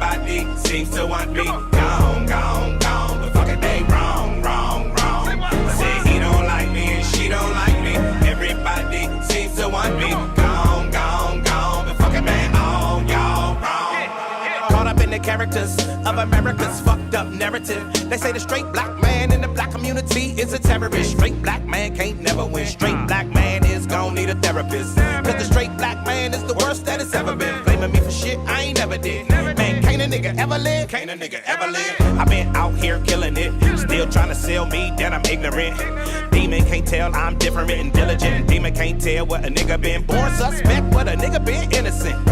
Everybody seems to want me gone, gone, gone. But fuck it, they wrong, wrong, wrong. Say he don't like me and she don't like me. Everybody seems to want me gone, gone, gone. But fuck it, man, all y'all wrong. Caught up in the characters of America's fucked up narrative. They say the straight black man in the black community is a terrorist. Straight black man can't never win. Straight black man is gon' need a therapist. Cause the straight black man is the worst that it's ever been. Blaming me for shit I ain't never did. Man, can't a nigga ever live? Can't a nigga ever live? I been out here killing it. Still trying to sell me that I'm ignorant. Demon can't tell I'm different and diligent. Demon can't tell what a nigga been born suspect, what a nigga been innocent.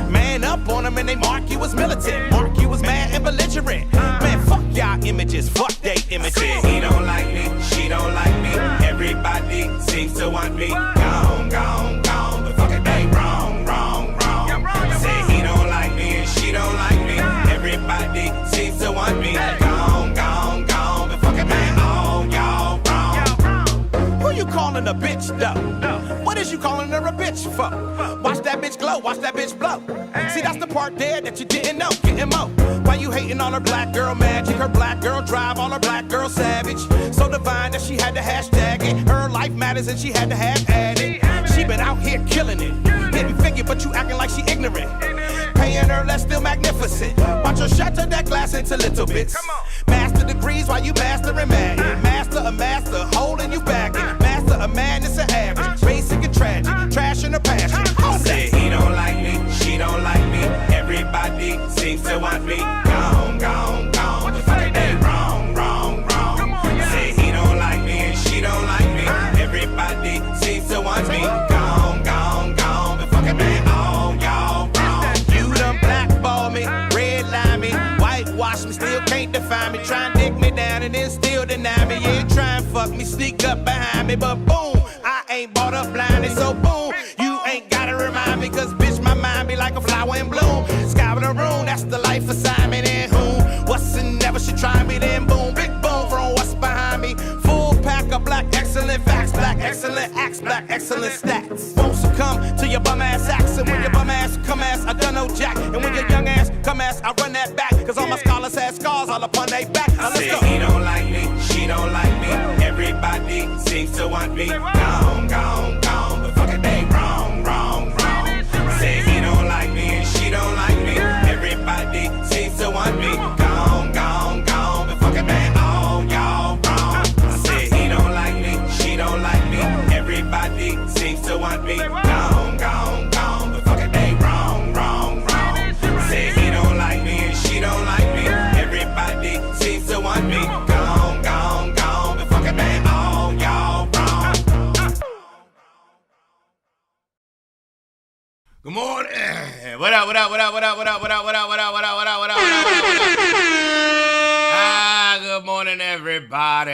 Man up on him and they mark you as militant. Mark you as mad and belligerent. Man, fuck y'all images, fuck they images. He don't like me, she don't like me. Everybody seems to want me gone, gone, gone. But fuck it, they wrong, wrong, wrong. Say he don't like me and she don't like me. Everybody seems to want me gone, gone, gone. But fuck it, man, all y'all wrong. Who you calling a bitch though? What is you calling her a bitch for? Watch that bitch glow, watch that bitch blow. See, that's the part there that you didn't know. Getting mo. Why you hating on her black girl magic? Her black girl drive, all her black girl savage. So divine that she had to hashtag it. Her life matters and she had to have added. She been out here killing it. Hitting figure, but you acting like she ignorant. Paying her less, still magnificent. Watch her shatter that glass into little bits. Master degrees while you mastering mad. Master a master, holding you back. Master a madness and average. Basic and tragic, trash in her passion. Say he don't like me, she don't like me. Everybody seems to want me gone, gone, gone. But fuck it, they wrong, wrong, wrong. Say he don't like me and she don't like me. Everybody seems to want me gone, gone, gone. But fuck it, man, all y'all wrong. You done blackball me, redline me, whitewash me, still can't define me. Try and dig me down and then still deny me. Yeah, try and fuck me, sneak up behind me, but boom, I ain't bought up blindly, so boom, you ain't gotta remind me, cause bitch, my mind be like a flower in bloom. Sky in the room, that's the life assignment, and whom, what's and never should try me, then boom, big boom from what's behind me. Full pack of black excellent facts, black excellent acts, black excellent stats. Won't succumb to your bum ass acts, and when your bum ass come ass, I done no jack, and when your young ass come ass, I run that back, cause all my scholars had scars all upon they back. Now let's go. He don't like me, she don't like me. Everybody seems to want me gone, gone, gone. But fuck it, they wrong, wrong, wrong. Say he don't like me and she don't like me. Everybody seems to want me gone, gone, gone. But fuck it, man, all y'all wrong. I say he don't like me, she don't like me. Everybody seems to want me gone, gone, gone. But fuck it, they wrong, wrong, wrong. Say he don't like me and she don't like me. Everybody seems to want me gone, gone, gone. But fuck it, man, all y'all wrong. Good morning. What up, what up, what up, what up, what up, what up, what up, what up, what up, what up, what up, what up, what up? Good morning, everybody.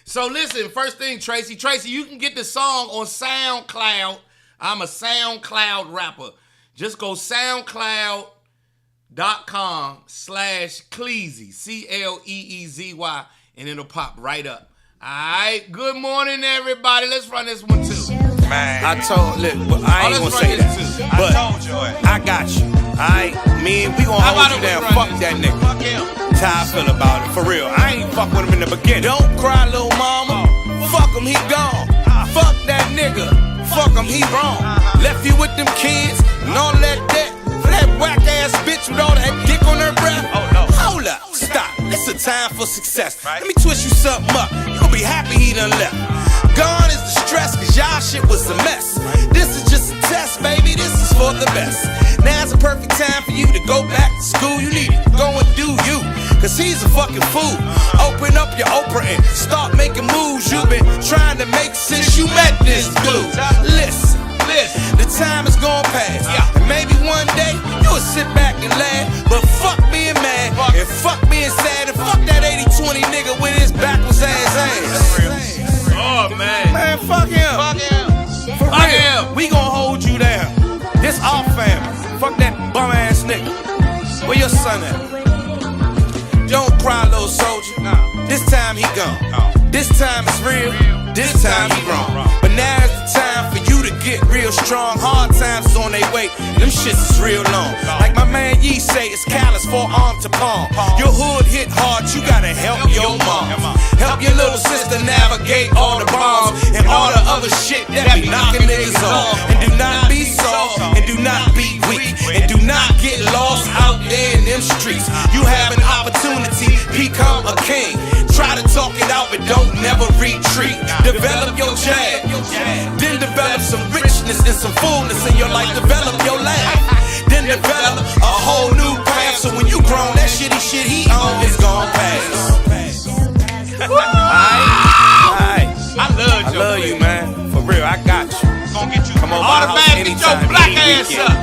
So listen, first thing, Tracy, you can get the song on SoundCloud. I'm a SoundCloud rapper. Just go soundcloud.com/Cleezy, Cleezy, and it'll pop right up. All right, good morning, everybody. Let's run this one, too. Man, I told, look, but I ain't gonna say that. But I told you, I got you. Alright, man, we gonna hold you down. Fuck that nigga. Fuck him. That's how I feel about it, for real. I ain't fuck with him in the beginning. Don't cry, little mama. Fuck him, he gone. Fuck that nigga. Fuck him, he wrong. Left you with them kids and all that debt for that whack ass bitch with all that dick on her breath. Oh no. Hold up, stop. It's a time for success. Let me twist you something up. You gon' be happy he done left. Gone is the stress, cause y'all shit was a mess. This is just a test, baby, this is for the best. Now's the perfect time for you to go back to school. You need to go and do you, cause he's a fucking fool. Open up your Oprah and start making moves you've been trying to make since you met this dude. Listen, the time is gonna pass, and maybe one day you'll sit back and laugh. But fuck being mad, and fuck being sad, and fuck that 80-20 nigga with his backwards ass. Oh, man. Man, fuck him. Fuck him. For Fuck real, him. we gon' hold you down. This our family. Fuck that bum ass nigga. Where your son at? Don't cry, little soldier. This time he gone. This time it's real. This time he wrong. But now is the time for you to get real strong. Hard times is on their way, them shits is real long. Like my man Yee say, it's callous forearm to palm. Your hood hit hard, you gotta help your mom. Help your little sister navigate all the bombs and all the other shit that be knocking niggas off. And do not be soft, and do not be weak, and do not get lost out there in them streets. You have an opportunity, become a king. Try to talk it out, but don't never retreat. Develop your jab, then develop some richness and some fullness in your life. Develop your life, then develop a whole new path. So when you grown, that shitty shit he on is gon' pass. I love you, man. For real, I got you. Come on, my house anytime. Your black ass up.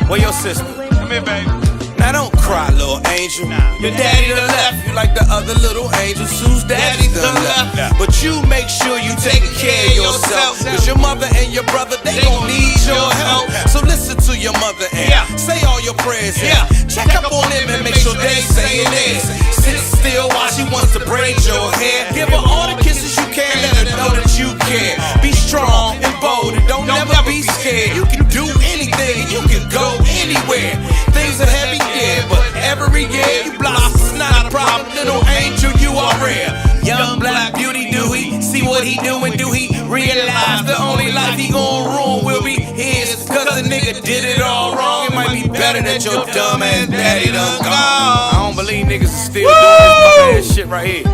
Where your sister? Come here, baby. Now don't cry, little angel. Your daddy done left you like the other little angels whose daddy done left. But you make sure you take care of yourself, cause your mother and your brother, they gon' need your help. So listen to your mother and say all your prayers and check up on them and make sure they saying theirs. Sit still while she wants to braid your hair. Give her all the kisses you can, let her know that you care. Be strong and bold and don't never be scared. You can do anything, you can go anywhere. Things are heavy, yeah, but every year you blossom, it's not a problem. Little angel, you are rare. Young black beauty, do he see what he doing? Do he realize the only life he gon' ruin will be his? Cause the nigga did it all wrong. It might be better that your dumb ass daddy done gone. I don't believe niggas are still doing this bum ass shit right here.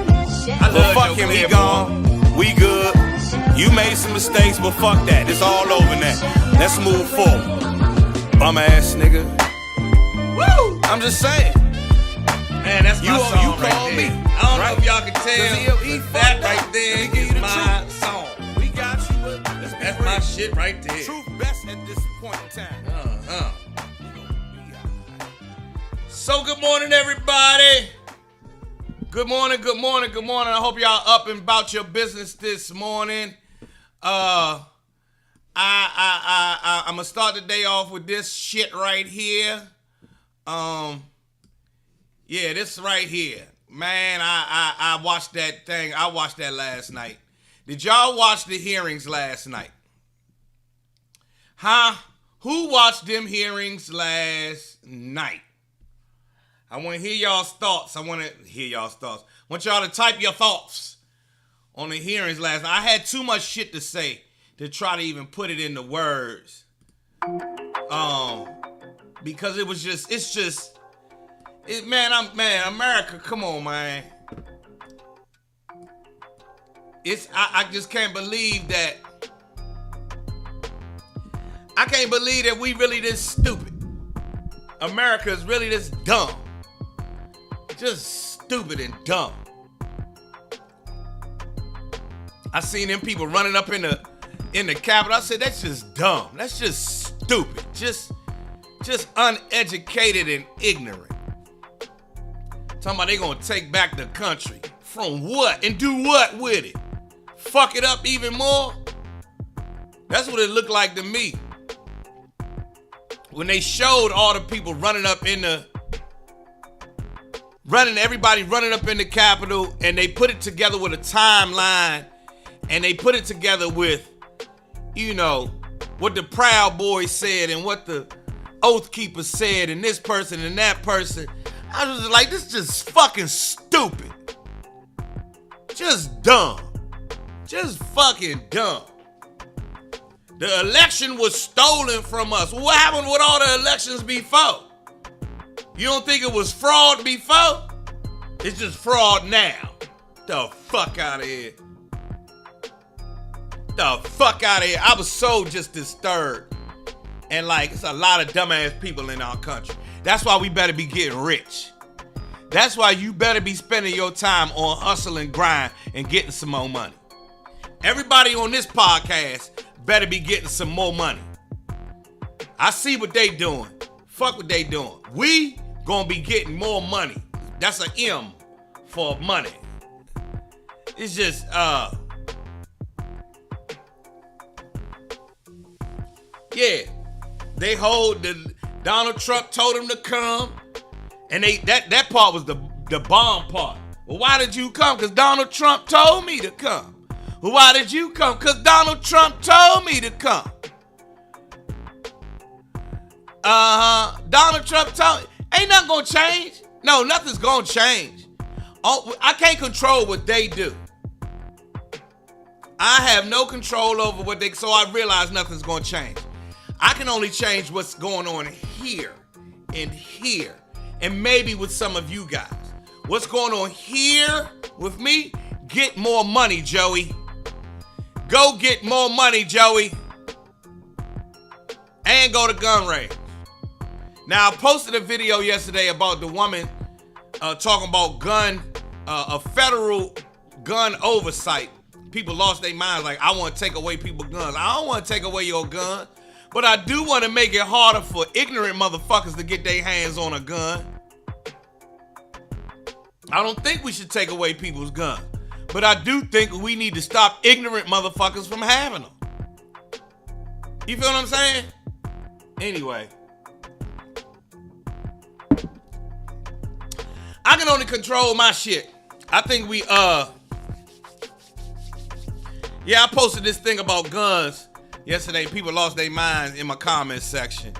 But fuck him, he gone. We good. You made some mistakes, but fuck that. It's all over now. Let's move forward. Bum ass nigga. Woo! I'm just saying. Man, that's my song you right call there. me. I don't know if y'all can tell, but that right there is my song. We got you, but That's my shit right there. Truth best at this point in time. So good morning, everybody. Good morning, good morning, good morning. I hope y'all up and about your business this morning. I'm gonna start the day off with this shit right here. Yeah, this right here. Man, I watched that thing. I watched that last night. Did y'all watch the hearings last night? Huh? Who watched them hearings last night? I want to hear y'all's thoughts. I want y'all to type your thoughts on the hearings last night. I had too much shit to say to try to even put it into words. Because America, come on, man. I just can't believe that. I can't believe that we really this stupid. America is really this dumb. Just stupid and dumb. I seen them people running up in the Capitol. I said, that's just dumb. That's just stupid. Just uneducated and ignorant. Talking about they gonna take back the country. From what? And do what with it? Fuck it up even more? That's what it looked like to me. When they showed all the people everybody running up in the Capitol, and they put it together with a timeline, and they put it together with, what the Proud Boys said and what the Oath Keepers said and this person and that person. I was just like, this is just fucking stupid. Just dumb. Just fucking dumb. The election was stolen from us. What happened with all the elections before? You don't think it was fraud before? It's just fraud now. The fuck out of here. The fuck out of here. I was so just disturbed. And it's a lot of dumbass people in our country. That's why we better be getting rich. That's why you better be spending your time on hustle and grind and getting some more money. Everybody on this podcast better be getting some more money. I see what they doing. Fuck what they doing. We gonna be getting more money. That's an M for money. It's just, yeah. They Donald Trump told him to come. And that part was the bomb part. Well, why did you come? Because Donald Trump told me to come. Well, why did you come? Because Donald Trump told me to come. Donald Trump told, ain't nothing gonna change. No, nothing's gonna change. Oh, I can't control what they do. I have no control over what they, so I realize nothing's gonna change. I can only change what's going on here and here, and maybe with some of you guys. What's going on here with me? Get more money, Joey. Go get more money, Joey. And go to gun range. Now, I posted a video yesterday about the woman talking about a federal gun oversight. People lost their minds like, I want to take away people's guns. I don't want to take away your gun, but I do want to make it harder for ignorant motherfuckers to get their hands on a gun. I don't think we should take away people's guns, but I do think we need to stop ignorant motherfuckers from having them. You feel what I'm saying? Anyway, I can only control my shit. I think I posted this thing about guns yesterday. People lost their minds in my comments section.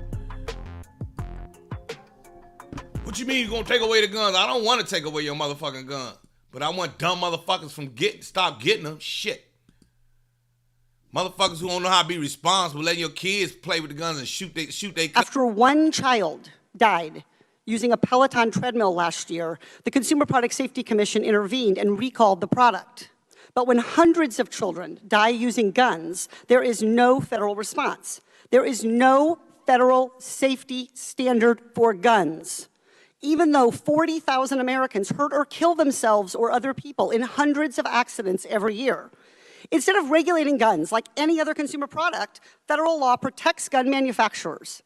What you mean you gonna take away the guns? I don't want to take away your motherfucking gun, but I want dumb motherfuckers from stop getting them. Shit. Motherfuckers who don't know how to be responsible, letting your kids play with the guns and shoot they. After one child died using a Peloton treadmill last year, the Consumer Product Safety Commission intervened and recalled the product. But when hundreds of children die using guns, there is no federal response. There is no federal safety standard for guns. Even though 40,000 Americans hurt or kill themselves or other people in hundreds of accidents every year. Instead of regulating guns like any other consumer product, federal law protects gun manufacturers.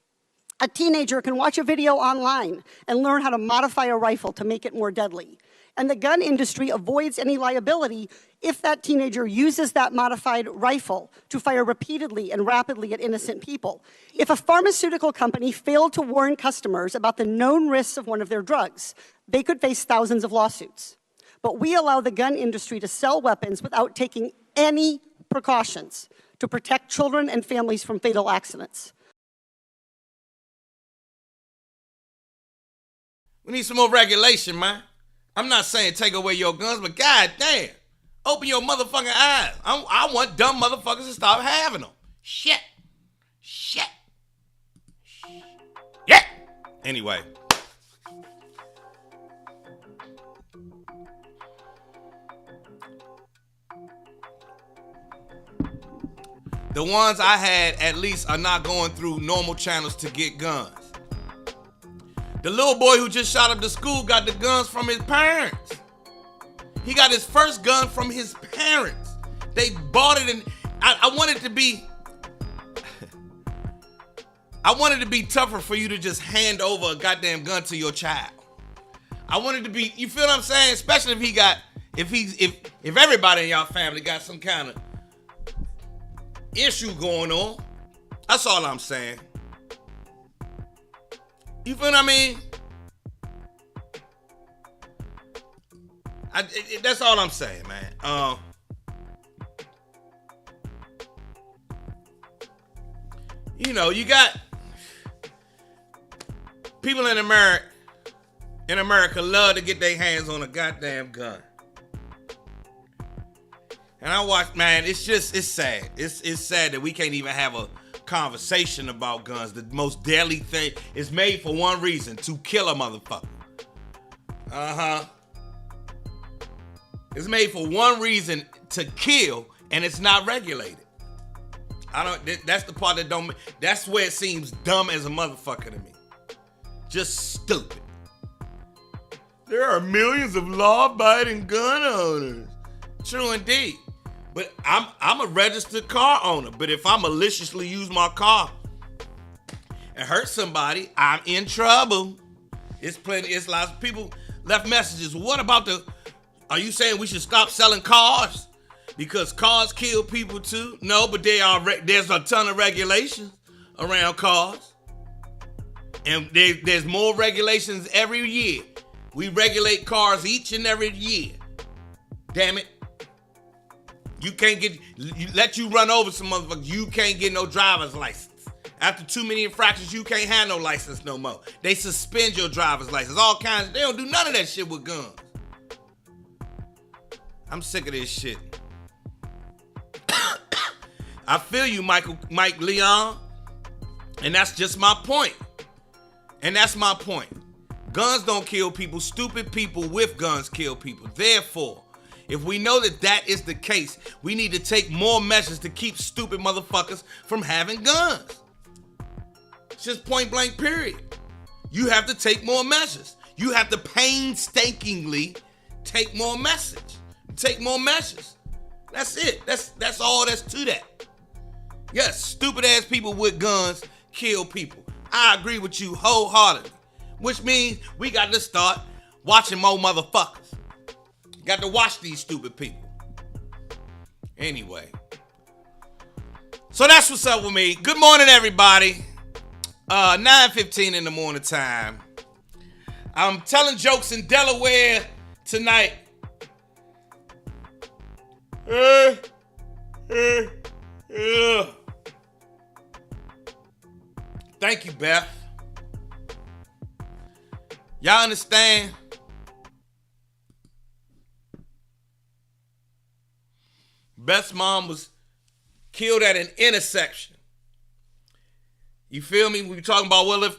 A teenager can watch a video online and learn how to modify a rifle to make it more deadly. And the gun industry avoids any liability if that teenager uses that modified rifle to fire repeatedly and rapidly at innocent people. If a pharmaceutical company failed to warn customers about the known risks of one of their drugs, they could face thousands of lawsuits. But we allow the gun industry to sell weapons without taking any precautions to protect children and families from fatal accidents. We need some more regulation, man. I'm not saying take away your guns, but goddamn, open your motherfucking eyes. I want dumb motherfuckers to stop having them. Shit. Yeah. Anyway. The ones I had at least are not going through normal channels to get guns. The little boy who just shot up the school got the guns from his parents. He got his first gun from his parents. They bought it, and I wanted to be tougher for you to just hand over a goddamn gun to your child. I wanted to be, you feel what I'm saying? Especially if everybody in y'all family got some kind of issue going on. That's all I'm saying. You feel what I mean? That's all I'm saying, man. You got people in America love to get their hands on a goddamn gun. And I watch, man, it's sad. It's sad that we can't even have a conversation about guns. The most deadly thing is made for one reason: to kill a motherfucker. It's made for one reason: to kill, and it's not regulated. That's the part that's where it seems dumb as a motherfucker to me. Just stupid. There are millions of law-abiding gun owners. True indeed. But I'm a registered car owner. But if I maliciously use my car and hurt somebody, I'm in trouble. It's lots of people left messages. What about are you saying we should stop selling cars? Because cars kill people too? No, but there's a ton of regulations around cars. And there's more regulations every year. We regulate cars each and every year. Damn it. You can't let you run over some motherfuckers. You can't get no driver's license. After too many infractions, you can't have no license no more. They suspend your driver's license. All kinds. They don't do none of that shit with guns. I'm sick of this shit. I feel you, Mike Leon. And that's just my point. And that's my point. Guns don't kill people. Stupid people with guns kill people. Therefore, if we know that that is the case, we need to take more measures to keep stupid motherfuckers from having guns. It's just point blank period. You have to take more measures. You have to painstakingly take more measures. That's it. That's all that's to that. Yes, stupid ass people with guns kill people. I agree with you wholeheartedly. Which means we got to start watching more motherfuckers. Got to watch these stupid people. Anyway. So that's what's up with me. Good morning, everybody. 9:15 in the morning time. I'm telling jokes in Delaware tonight. Thank you, Beth. Y'all understand? Beth's mom was killed at an intersection. You feel me? We talking about, well, if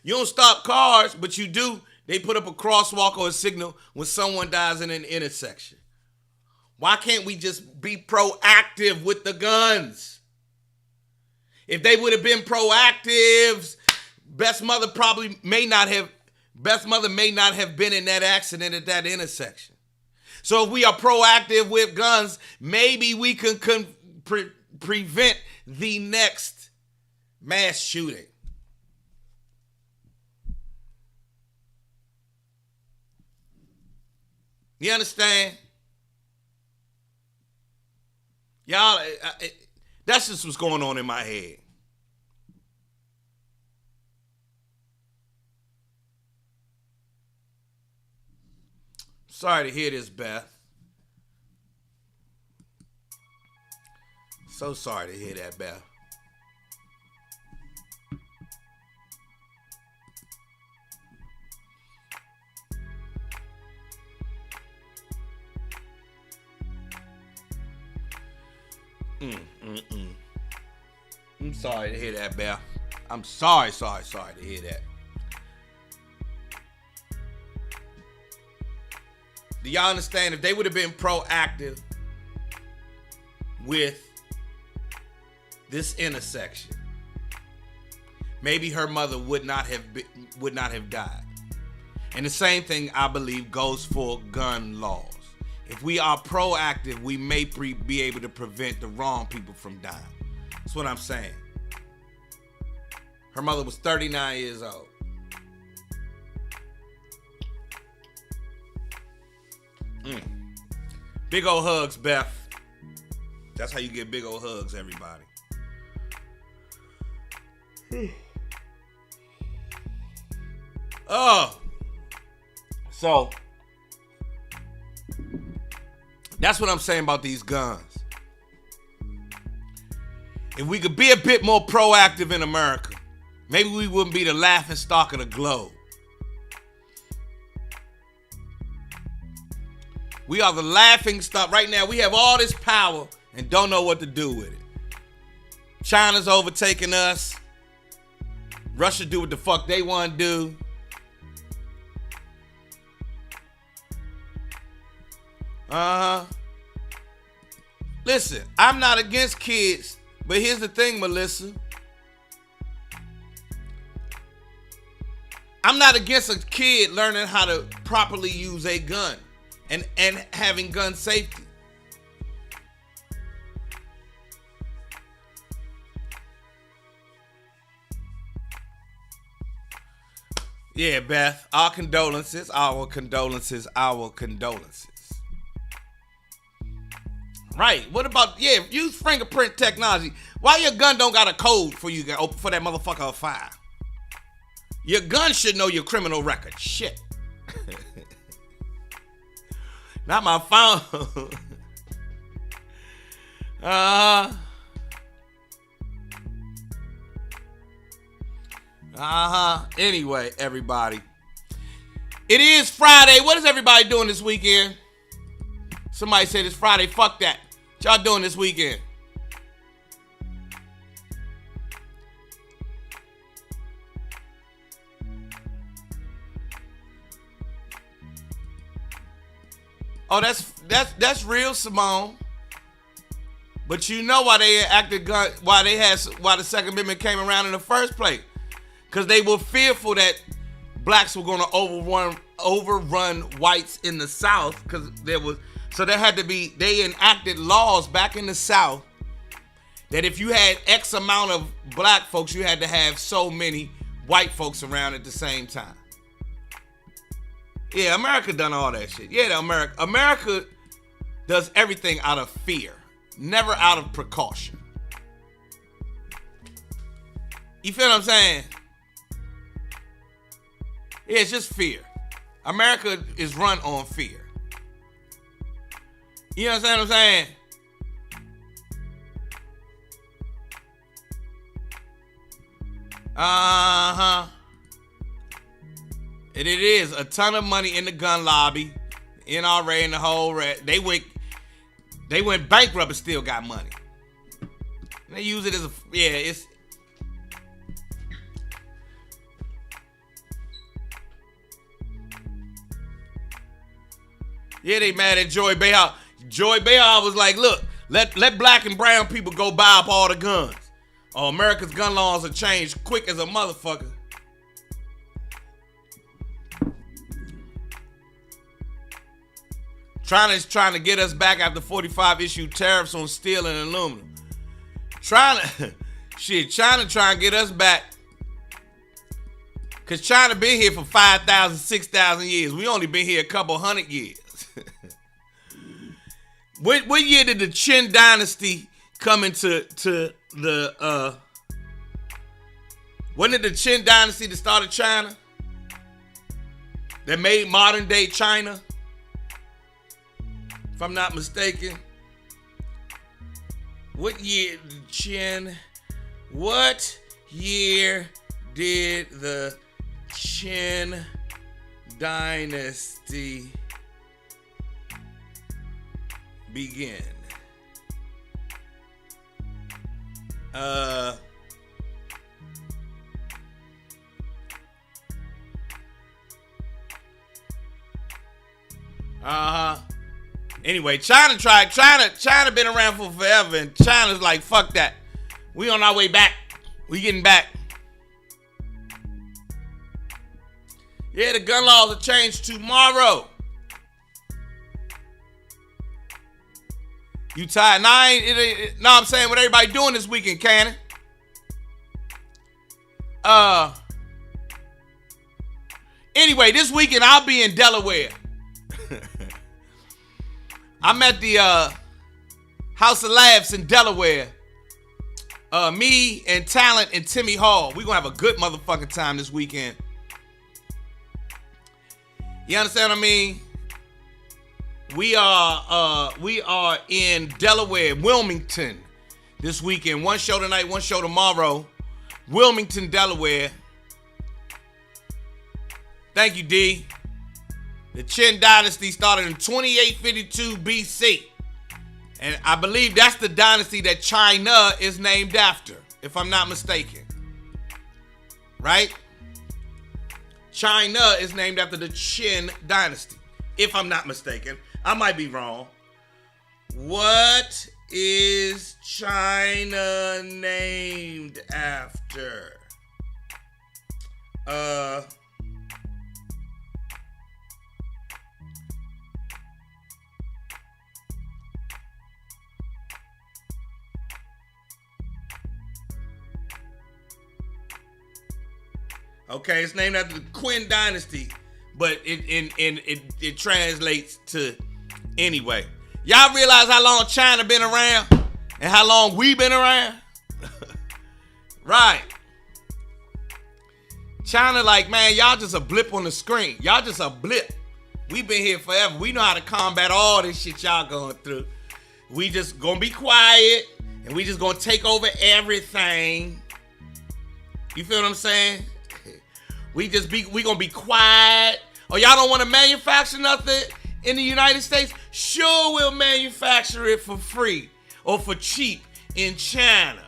you don't stop cars, but you do, they put up a crosswalk or a signal when someone dies in an intersection. Why can't we just be proactive with the guns? If they would have been proactive, Beth's mother may not have been in that accident at that intersection. So if we are proactive with guns, maybe we can prevent the next mass shooting. You understand? Y'all, that's just what's going on in my head. Sorry to hear this, Beth. So sorry to hear that, Beth. I'm sorry to hear that, Beth. I'm sorry to hear that. Do y'all understand? If they would have been proactive with this intersection, maybe her mother would not have died. And the same thing, I believe, goes for gun laws. If we are proactive, we may be able to prevent the wrong people from dying. That's what I'm saying. Her mother was 39 years old. Big old hugs, Beth. That's how you get big old hugs, everybody. So that's what I'm saying about these guns. If we could be a bit more proactive in America, maybe we wouldn't be the laughing stock of the globe. We are the laughing stock. Right now, we have all this power and don't know what to do with it. China's overtaking us. Russia do what the fuck they want to do. Listen, I'm not against kids, but here's the thing, Melissa. I'm not against a kid learning how to properly use a gun and having gun safety. Yeah, Beth, our condolences. Right. What about, use fingerprint technology. Why your gun don't got a code for you for that motherfucker to fire? Your gun should know your criminal record. Shit. Not my phone. Anyway, everybody. It is Friday. What is everybody doing this weekend? Somebody said it's Friday. Fuck that. What y'all doing this weekend? Oh, that's real, Simone. But you know why they acted why the Second Amendment came around in the first place? Because they were fearful that blacks were going to overrun whites in the South. They enacted laws back in the South that if you had X amount of black folks, you had to have so many white folks around at the same time. Yeah, America done all that shit. Yeah, America does everything out of fear, never out of precaution. You feel what I'm saying? Yeah, it's just fear. America is run on fear. You understand what I'm saying? And it is a ton of money in the gun lobby, NRA and the whole red. They went bankrupt and still got money. They use it as it's. Yeah, they mad at Joy Behar. Joy Behar was like, look, let black and brown people go buy up all the guns. Oh, America's gun laws have changed quick as a motherfucker. China's trying to get us back after 45 issued tariffs on steel and aluminum. China trying to get us back. Because China been here for 5,000, 6,000 years. We only been here a couple hundred years. What year did the Qin dynasty come into the wasn't it the Qin dynasty that started China? That made modern day China? If I'm not mistaken. What year did the Qin dynasty begin? Anyway, China been around for forever, and China's like, fuck that. We on our way back. We getting back. Yeah, the gun laws will change tomorrow. You tired? No, I'm saying what everybody doing this weekend, Cannon. Anyway, this weekend I'll be in Delaware. I'm at the House of Laughs in Delaware. Me and Talent and Timmy Hall. We gonna have a good motherfucking time this weekend. You understand what I mean? We are in Delaware, Wilmington, this weekend. One show tonight, one show tomorrow. Wilmington, Delaware. Thank you, D. The Qin dynasty started in 2852 BC. And I believe that's the dynasty that China is named after, if I'm not mistaken. Right? China is named after the Qin dynasty, if I'm not mistaken. I might be wrong. What is China named after? Okay, it's named after the Qin dynasty, but it translates to anyway. Y'all realize how long China been around and how long we been around? Right. China like, man, y'all just a blip on the screen. Y'all just a blip. We been here forever. We know how to combat all this shit y'all going through. We just gonna be quiet and we just gonna take over everything. You feel what I'm saying? We gonna be quiet. Or y'all don't want to manufacture nothing in the United States? Sure, we'll manufacture it for free or for cheap in China.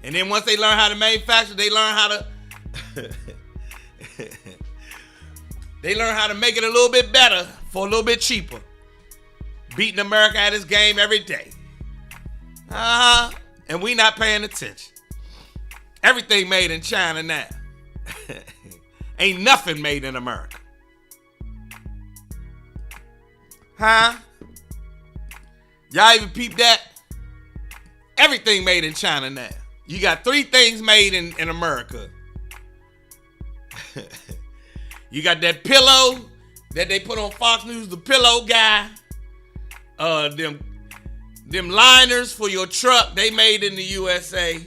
And then once they learn how to manufacture, they learn how to they learn how to make it a little bit better for a little bit cheaper. Beating America at this game every day. And we not paying attention. Everything made in China now. Ain't nothing made in America. Huh? Y'all even peep that? Everything made in China now. You got 3 things made in America. You got that pillow that they put on Fox News, the pillow guy. Them liners for your truck, they made in the USA.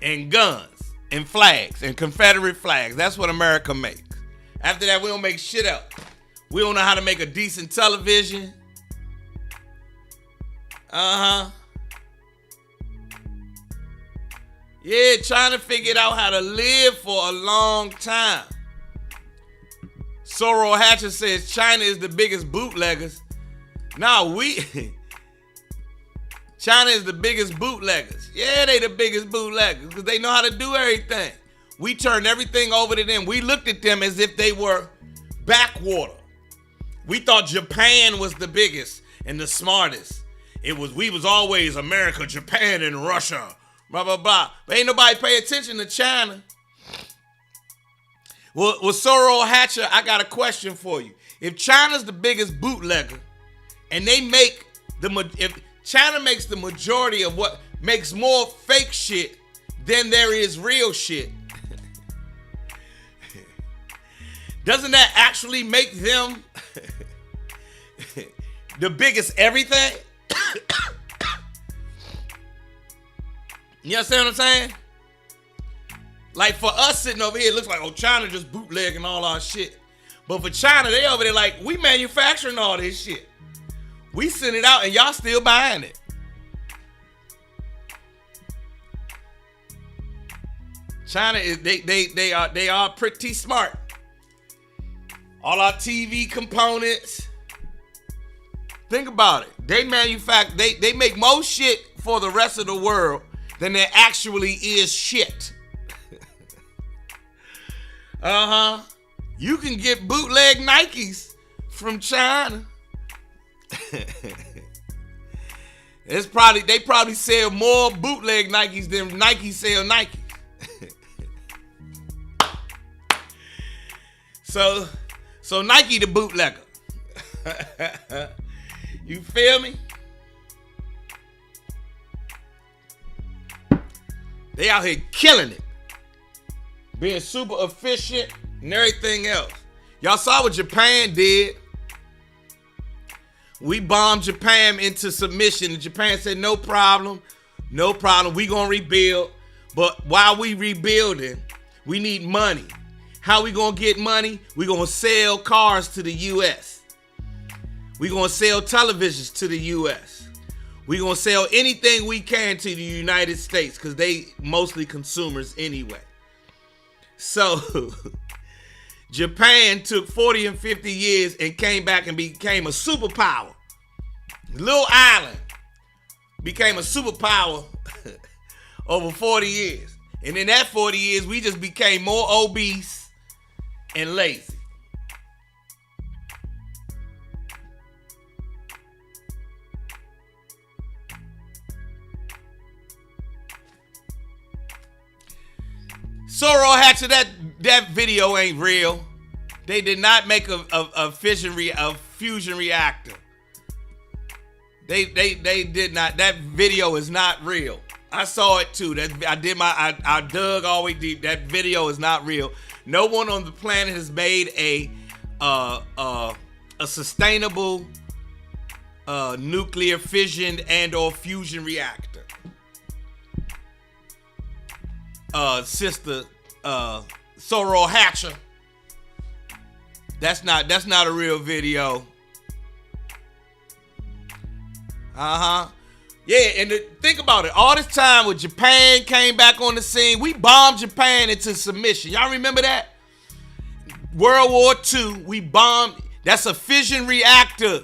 And guns and flags and Confederate flags. That's what America makes. After that, we don't make shit else. We don't know how to make a decent television. Yeah, trying to figure out how to live for a long time. Sorrel Hatcher says China is the biggest bootleggers. Nah, China is the biggest bootleggers. Yeah, they the biggest bootleggers because they know how to do everything. We turned everything over to them. We looked at them as if they were backwater. We thought Japan was the biggest and the smartest. We was always America, Japan, and Russia. Blah, blah, blah. But ain't nobody pay attention to China. Well, Sorrel Hatcher, I got a question for you. If China's the biggest bootlegger, and if China makes the majority of what makes more fake shit than there is real shit, doesn't that actually make them the biggest everything? You understand what I'm saying? Like for us sitting over here, it looks like, oh, China just bootlegging all our shit. But for China, they over there like, we manufacturing all this shit. We send it out and y'all still buying it. China is they are pretty smart. All our TV components. Think about it. They manufacture, they make more shit for the rest of the world than there actually is shit. You can get bootleg Nikes from China. They probably sell more bootleg Nikes than Nike sell Nikes. So Nike the bootlegger. You feel me? They out here killing it. Being super efficient and everything else. Y'all saw what Japan did. We bombed Japan into submission. And Japan said, no problem. No problem. We gonna rebuild. But while we rebuilding, we need money. How we gonna get money? We gonna sell cars to the U.S. We gonna sell televisions to the U.S. We gonna sell anything we can to the United States because they mostly consumers anyway. So Japan took 40 and 50 years and came back and became a superpower. Little island became a superpower over 40 years. And in that 40 years, we just became more obese and lazy. Sorrel Hatcher, that video ain't real. They did not make a fusion reactor. They did not. That video is not real. I saw it too. I dug all the way deep. That video is not real. No one on the planet has made a sustainable nuclear fission and or fusion reactor. Sister Sorrel Hatcher. That's not a real video. Yeah, Yeah, and think about it. All this time when Japan came back on the scene, we bombed Japan into submission. Y'all remember that? World War II, we bombed. That's a fission reactor.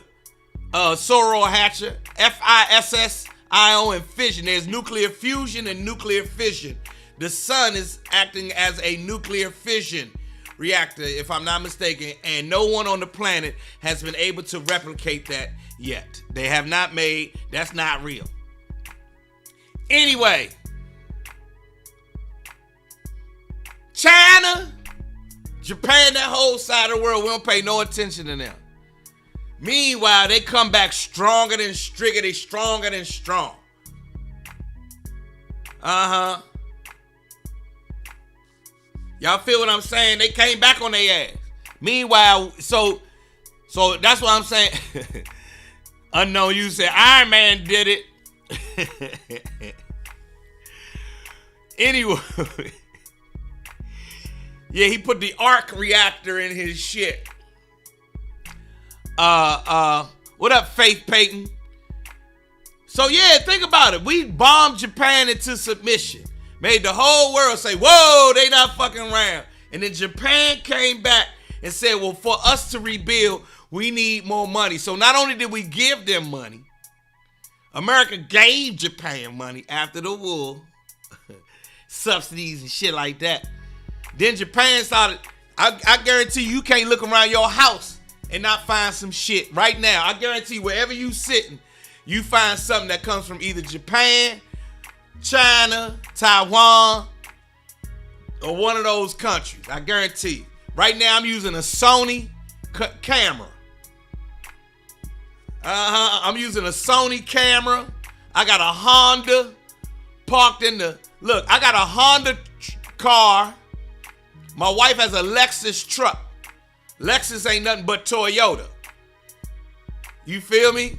Soror Hatcher, FISSION, and fission. There's nuclear fusion and nuclear fission. The sun is acting as a nuclear fission reactor, if I'm not mistaken, and no one on the planet has been able to replicate that yet. They have not made, that's not real. Anyway, China, Japan, that whole side of the world, we don't pay no attention to them. Meanwhile, they come back stronger than strigger. They stronger than strong. Y'all feel what I'm saying? They came back on their ass. Meanwhile, so that's what I'm saying. Unknown, you said Iron Man did it. Anyway, yeah, he put the arc reactor in his shit. What up, Faith Payton? So yeah, think about it. We bombed Japan into submission. Made the whole world say, whoa, they not fucking around. And then Japan came back and said, well, for us to rebuild, we need more money. So not only did we give them money, America gave Japan money after the war, subsidies and shit like that. Then Japan started, I guarantee you can't look around your house and not find some shit right now. I guarantee wherever you sitting, you find something that comes from either Japan, China, Taiwan, or one of those countries. I guarantee. Right now I'm using a Sony camera. I'm using a Sony camera. I got a Honda parked in the... Look, I got a Honda car. My wife has a Lexus truck. Lexus ain't nothing but Toyota. You feel me?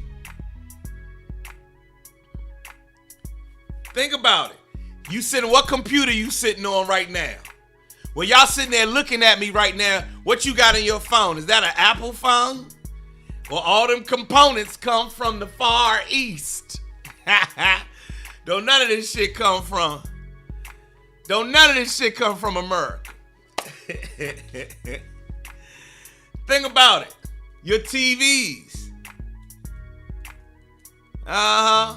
Think about it. You sitting, what computer you sitting on right now? Well, y'all sitting there looking at me right now. What you got in your phone? Is that an Apple phone? Well, all them components come from the Far East. Don't none of this shit come from. Don't none of this shit come from America. Think about it. Your TVs. I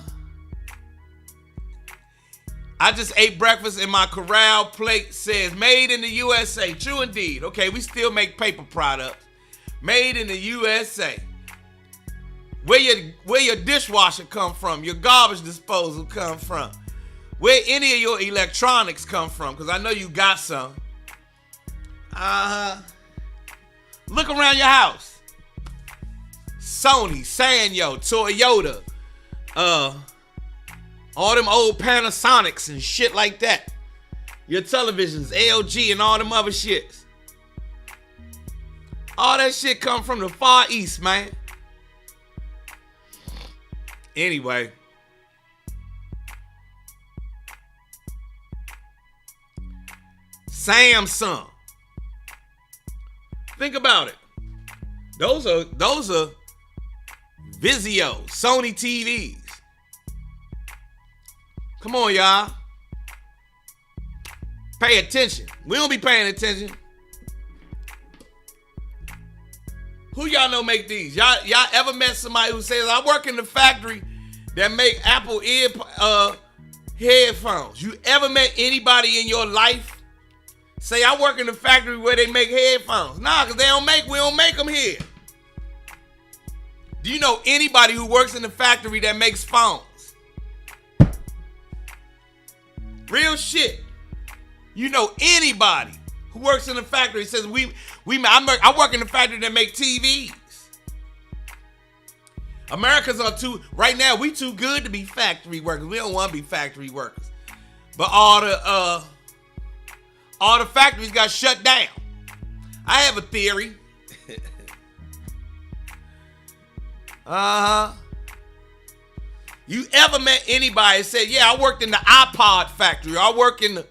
just ate breakfast and my Corral plate says made in the USA. True indeed. Okay, we still make paper products. Made in the USA. Where your dishwasher come from? Your garbage disposal come from? Where any of your electronics come from? Because I know you got some. Look around your house. Sony, Sanyo, Toyota, all them old Panasonics and shit like that. Your televisions, LG and all them other shits. All that shit come from the Far East, man. Anyway. Samsung. Think about it. Those are Vizio, Sony TVs. Come on, y'all. Pay attention. We don't be paying attention. Who y'all know make these? Y'all ever met somebody who says, I work in the factory that make Apple headphones? You ever met anybody in your life say, I work in the factory where they make headphones? Nah, because we don't make them here. Do you know anybody who works in the factory that makes phones? Real shit. You know anybody who works in the factory says, I work in the factory that make TVs. Right now, we too good to be factory workers. We don't want to be factory workers. But all the factories got shut down. I have a theory. You ever met anybody that said, yeah, I worked in the iPod factory. I work in the...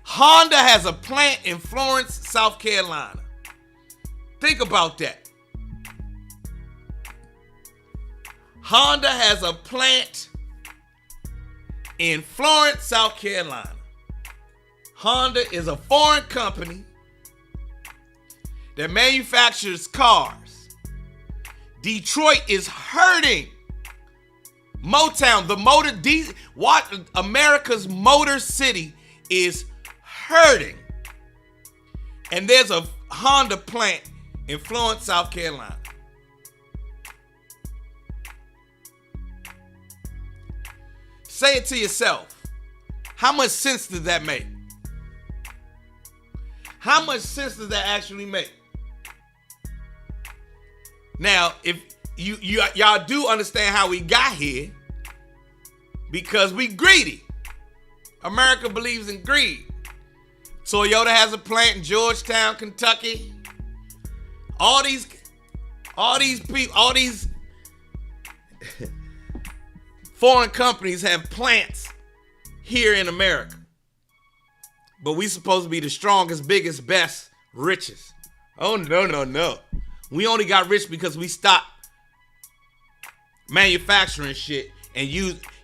Honda has a plant in Florence, South Carolina. Think about that. Honda has a plant in Florence, South Carolina. Honda is a foreign company that manufactures cars. Detroit is hurting. Motown, America's Motor City is hurting. And there's a Honda plant in Florence, South Carolina. Say it to yourself. How much sense does that make? How much sense does that actually make? Now, if y'all do understand how we got here, because we greedy. America believes in greed. Toyota has a plant in Georgetown, Kentucky. All these people, all these foreign companies have plants here in America. But we supposed to be the strongest, biggest, best, richest. Oh, no. We only got rich because we stopped manufacturing shit and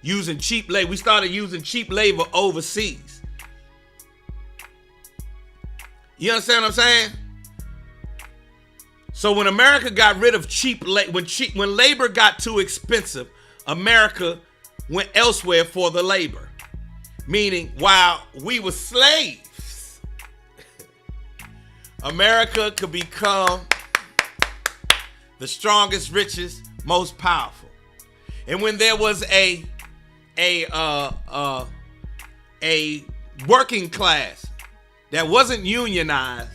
using cheap labor. We started using cheap labor overseas. You understand what I'm saying? So when America got rid of cheap labor, when labor got too expensive, America went elsewhere for the labor. Meaning, while we were slaves, America could become the strongest, richest, most powerful. And when there was a working class that wasn't unionized,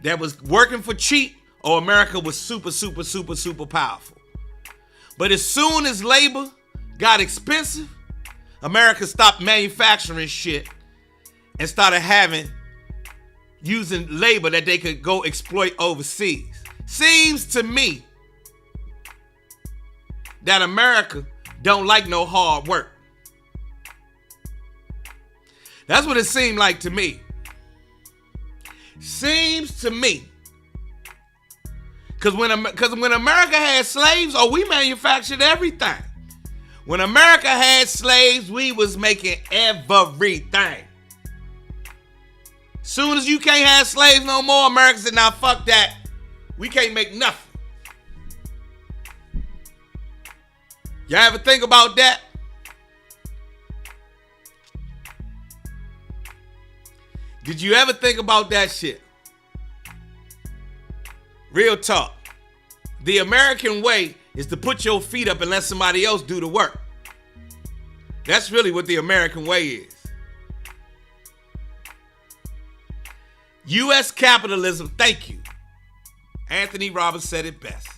that was working for cheap, America was super, super, super, super powerful. But as soon as labor got expensive, America stopped manufacturing shit and started using labor that they could go exploit overseas. Seems to me that America don't like no hard work. That's what it seemed like to me. Seems to me. Because when America had slaves, we manufactured everything. When America had slaves, we was making everything. Soon as you can't have slaves no more, America said, now fuck that. We can't make nothing. Y'all ever think about that? Did you ever think about that shit? Real talk. The American way is to put your feet up and let somebody else do the work. That's really what the American way is. U.S. capitalism, thank you. Anthony Robbins said it best.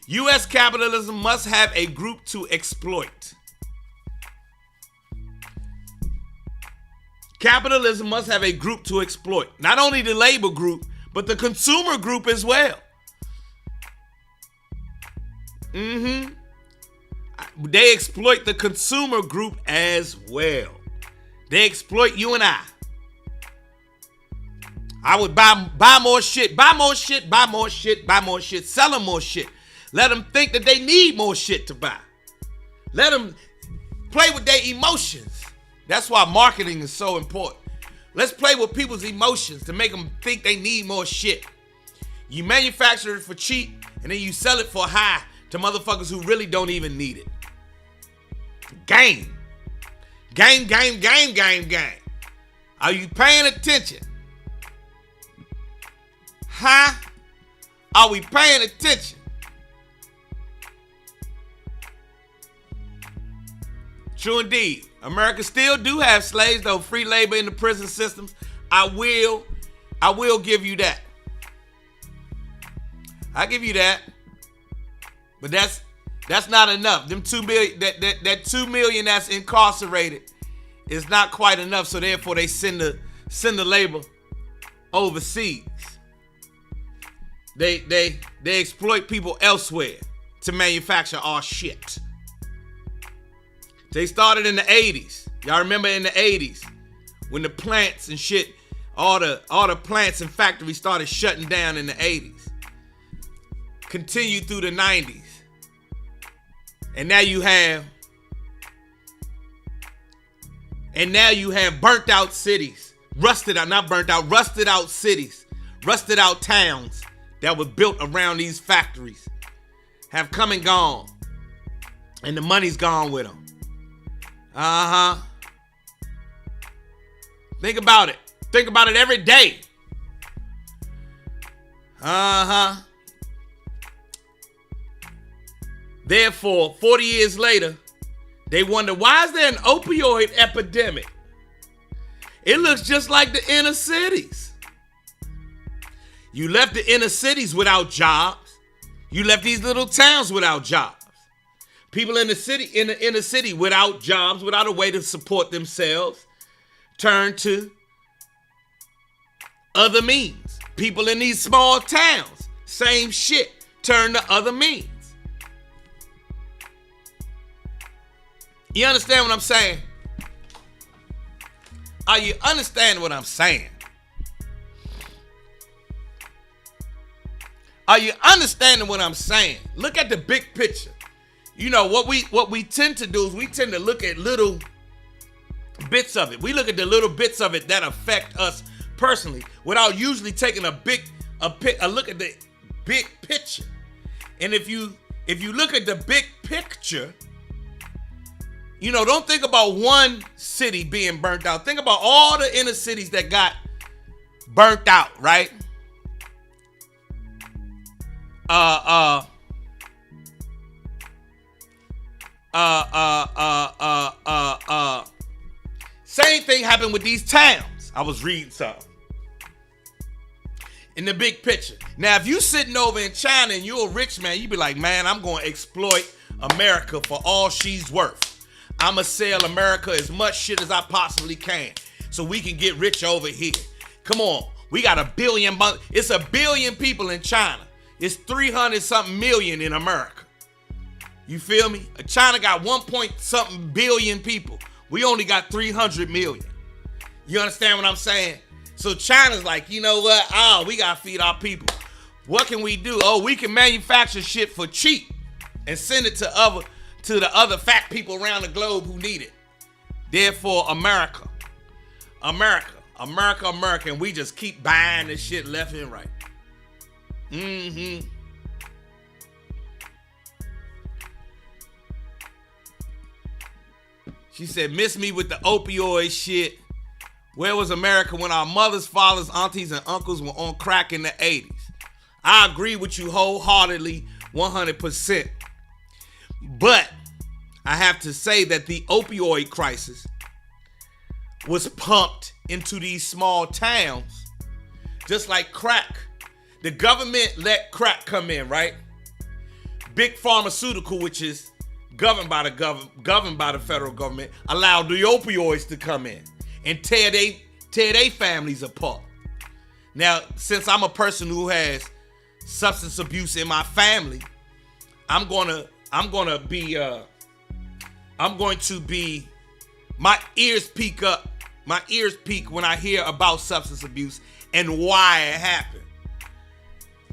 U.S. capitalism must have a group to exploit. Capitalism must have a group to exploit. Not only the labor group, but the consumer group as well. They exploit the consumer group as well. They exploit you and I. I would buy more shit, buy more shit, buy more shit, buy more shit, sell them more shit. Let them think that they need more shit to buy. Let them play with their emotions. That's why marketing is so important. Let's play with people's emotions to make them think they need more shit. You manufacture it for cheap and then you sell it for high to motherfuckers who really don't even need it. Game. Game. Are you paying attention? Huh? Are we paying attention? True indeed. America still do have slaves, though, free labor in the prison systems. I will give you that. I give you that. But that's not enough. Them 2 million, that 2 million that's incarcerated is not quite enough. So therefore they send the labor overseas. They exploit people elsewhere to manufacture our shit. They started in the 80s. Y'all remember in the 80s when the plants and shit, all the plants and factories started shutting down in the 80s. Continued through the 90s. And now you have burnt out cities, rusted out cities, rusted out towns that were built around these factories have come and gone. And the money's gone with them. Think about it. Think about it every day. Therefore, 40 years later, they wonder, why is there an opioid epidemic? It looks just like the inner cities. You left the inner cities without jobs. You left these little towns without jobs. People in the inner city without jobs, without a way to support themselves, turn to other means. People in these small towns, same shit, turn to other means. You understand what I'm saying? Are you understanding what I'm saying? Are you understanding what I'm saying? Look at the big picture. You know, what we tend to do is we tend to look at little bits of it. We look at the little bits of it that affect us personally without usually taking a look at the big picture. And if you look at the big picture, you know, don't think about one city being burnt out. Think about all the inner cities that got burnt out, right? Same thing happened with these towns. I was reading something. In the big picture. Now, if you sitting over in China and you're a rich man, you be like, man, I'm going to exploit America for all she's worth. I'm going to sell America as much shit as I possibly can so we can get rich over here. Come on. We got a billion. It's a billion people in China. It's 300 something million in America. You feel me? China got 1 point something billion people. We only got 300 million. You understand what I'm saying? So China's like, you know what? Oh, we got to feed our people. What can we do? Oh, we can manufacture shit for cheap and send it to the other fat people around the globe who need it. Therefore, America, and we just keep buying this shit left and right. She said, miss me with the opioid shit. Where was America when our mothers, fathers, aunties, and uncles were on crack in the 80s? I agree with you wholeheartedly, 100%. But I have to say that the opioid crisis was pumped into these small towns, just like crack. The government let crack come in, right? Big pharmaceutical, which is governed by the federal government, allowed the opioids to come in and tear they families apart. Now, since I'm a person who has substance abuse in my family, I'm going to be my ears peak up. My ears peak when I hear about substance abuse and why it happened.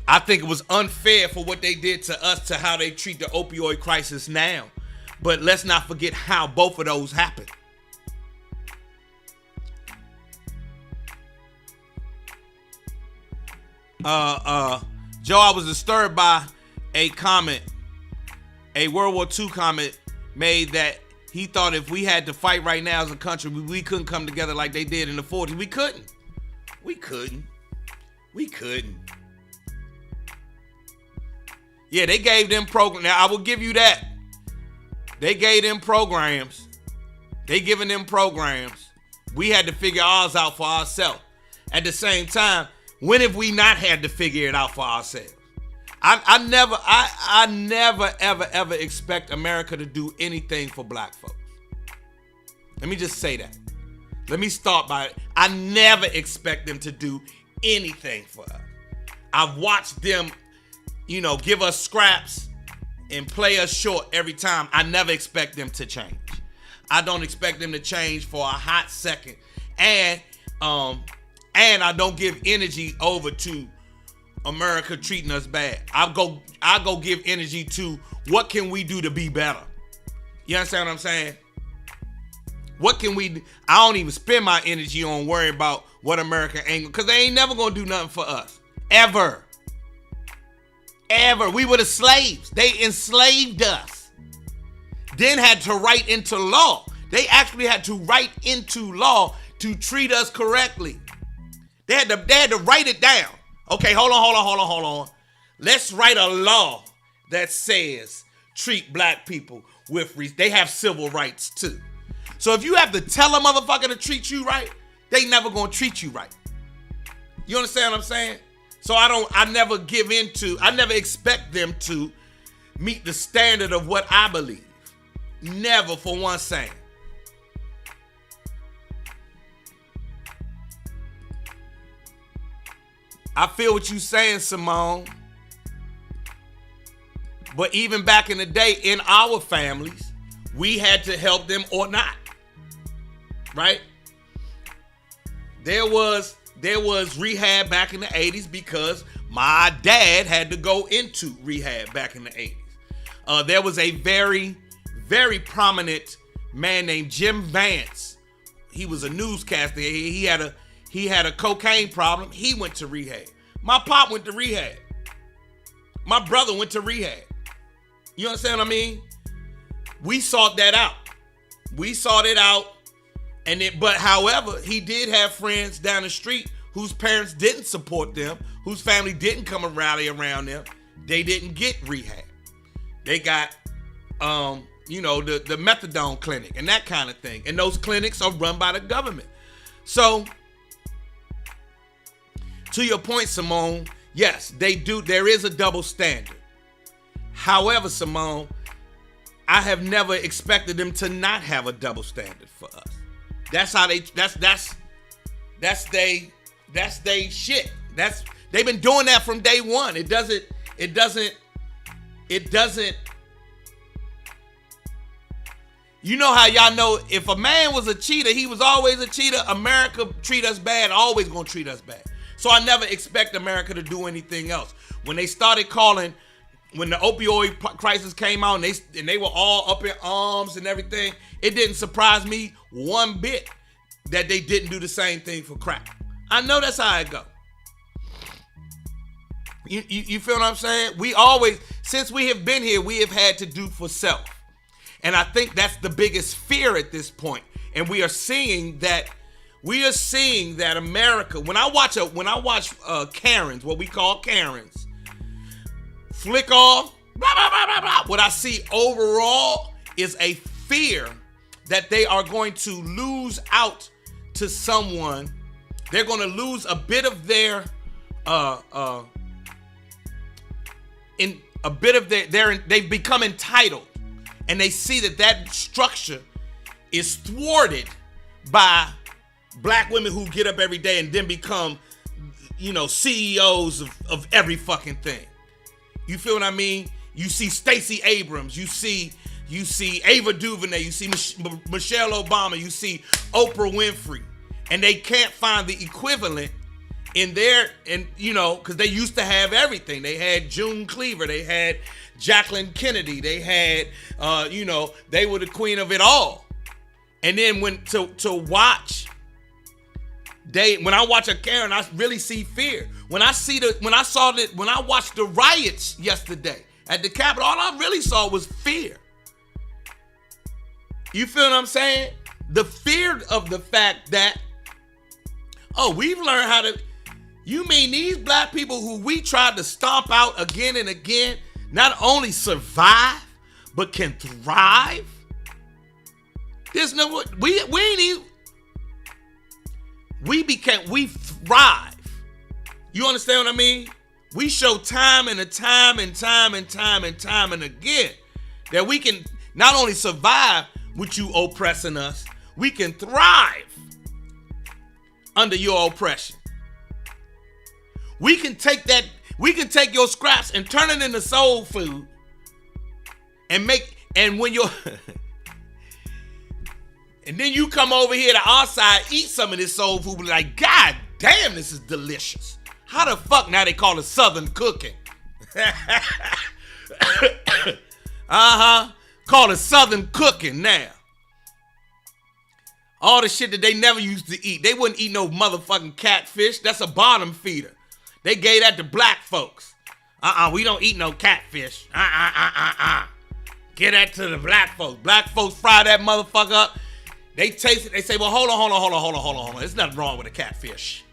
I think it was unfair for what they did to us to how they treat the opioid crisis now. But let's not forget how both of those happened. Joe, I was disturbed by a comment, a World War II comment made that he thought if we had to fight right now as a country, we couldn't come together like they did in the 40s. We couldn't. Yeah, they gave them programs. Now, I will give you that. They gave them programs. They giving them programs. We had to figure ours out for ourselves. At the same time, when have we not had to figure it out for ourselves? I never, ever expect America to do anything for black folks. Let me just say that. Let me start by it. I never expect them to do anything for us. I've watched them, give us scraps and play us short every time. I never expect them to change. I don't expect them to change for a hot second. And I don't give energy over to America treating us bad. I go give energy to what can we do to be better. You understand what I'm saying? What can we do? I don't even spend my energy on worrying about what America ain't, because they ain't never gonna do nothing for us. Ever. We were the slaves. They enslaved us. Then had to write into law. They actually had to write into law to treat us correctly. They had to write it down. Okay, hold on. Let's write a law that says treat black people with they have civil rights too. So if you have to tell a motherfucker to treat you right, they never gonna treat you right. You understand what I'm saying? So I never expect them to meet the standard of what I believe. Never for one second. I feel what you saying, Simone. But even back in the day, in our families, we had to help them or not. Right? There was rehab back in the 80s because my dad had to go into rehab back in the 80s. There was a very, very prominent man named Jim Vance. He was a newscaster. He had a cocaine problem. He went to rehab. My pop went to rehab. My brother went to rehab. You understand what I mean? We sought that out. But however, he did have friends down the street whose parents didn't support them, whose family didn't come and rally around them. They didn't get rehab. They got, the methadone clinic and that kind of thing. And those clinics are run by the government. So, to your point, Simone, yes, they do. There is a double standard. However, Simone, I have never expected them to not have a double standard for us. That's how that's they shit. They've been doing that from day one. It doesn't. You know how y'all know if a man was a cheater, he was always a cheater. America treat us bad, always gonna treat us bad. So I never expect America to do anything else. When they started when the opioid crisis came out and they were all up in arms and everything, it didn't surprise me one bit that they didn't do the same thing for crack. I know that's how it go. You feel what I'm saying? We always, since we have been here, we have had to do for self. And I think that's the biggest fear at this point. And we are seeing that America, when I watch Karens, what we call Karens, flick off, blah, blah, blah, blah, blah. What I see overall is a fear that they are going to lose out to someone. They're going to lose a bit of their, they've become entitled, and they see that structure is thwarted by black women who get up every day and then become, CEOs of every fucking thing. You feel what I mean? You see Stacey Abrams, you see Ava DuVernay, you see Michelle Obama, you see Oprah Winfrey, and they can't find the equivalent in because they used to have everything. They had June Cleaver, they had Jacqueline Kennedy, they had, they were the queen of it all. And then when I watch a Karen, I really see fear. When I watched the riots yesterday at the Capitol, all I really saw was fear. You feel what I'm saying? The fear of the fact that, we've learned how to, you mean these black people who we tried to stomp out again and again, not only survive, but can thrive? There's no, we ain't even, we thrive. You understand what I mean? We show time and time and time and again that we can not only survive with you oppressing us, we can thrive under your oppression. We can take your scraps and turn it into soul food and when you're and then you come over here to our side, eat some of this soul food, be like, God damn, this is delicious. How the fuck now they call it Southern cooking? Call it Southern cooking now. All the shit that they never used to eat. They wouldn't eat no motherfucking catfish. That's a bottom feeder. They gave that to black folks. We don't eat no catfish. Get that to the black folks. Black folks fry that motherfucker up. They taste it. They say, well, hold on. There's nothing wrong with a catfish.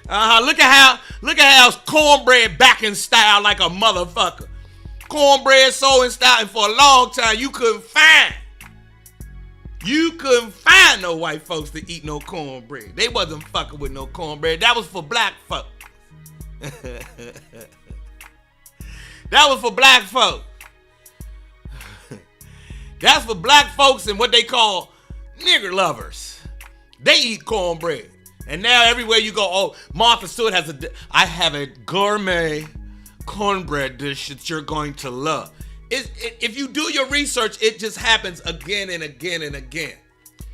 Look at how cornbread back in style like a motherfucker. Cornbread so in style, and for a long time you couldn't find no white folks to eat no cornbread. They wasn't fucking with no cornbread. That was for black folks. That was for black folks. That's for black folks and what they call nigger lovers. They eat cornbread. And now everywhere you go, oh, Martha Stewart I have a gourmet cornbread dish that you're going to love. If you do your research, it just happens again and again and again.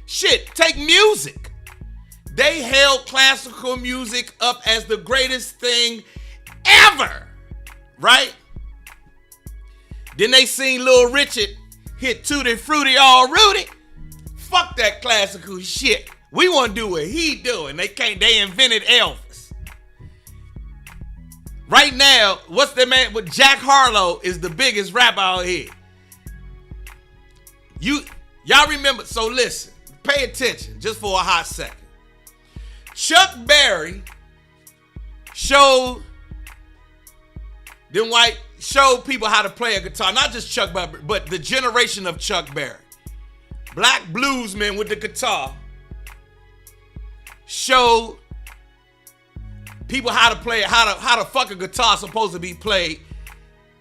Shit, take music. They held classical music up as the greatest thing ever, right? Then they seen Little Richard hit Tutti Frutti All Rudy. Fuck that classical shit. We want to do what he doing. They invented Elvis. Right now, what's the man with Jack Harlow is the biggest rapper out here. Y'all remember, so listen, pay attention just for a hot second. Chuck Berry showed people how to play a guitar. Not just Chuck Berry, but the generation of Chuck Berry. Black bluesmen with the guitar showed people how to play it, how to fuck a guitar supposed to be played.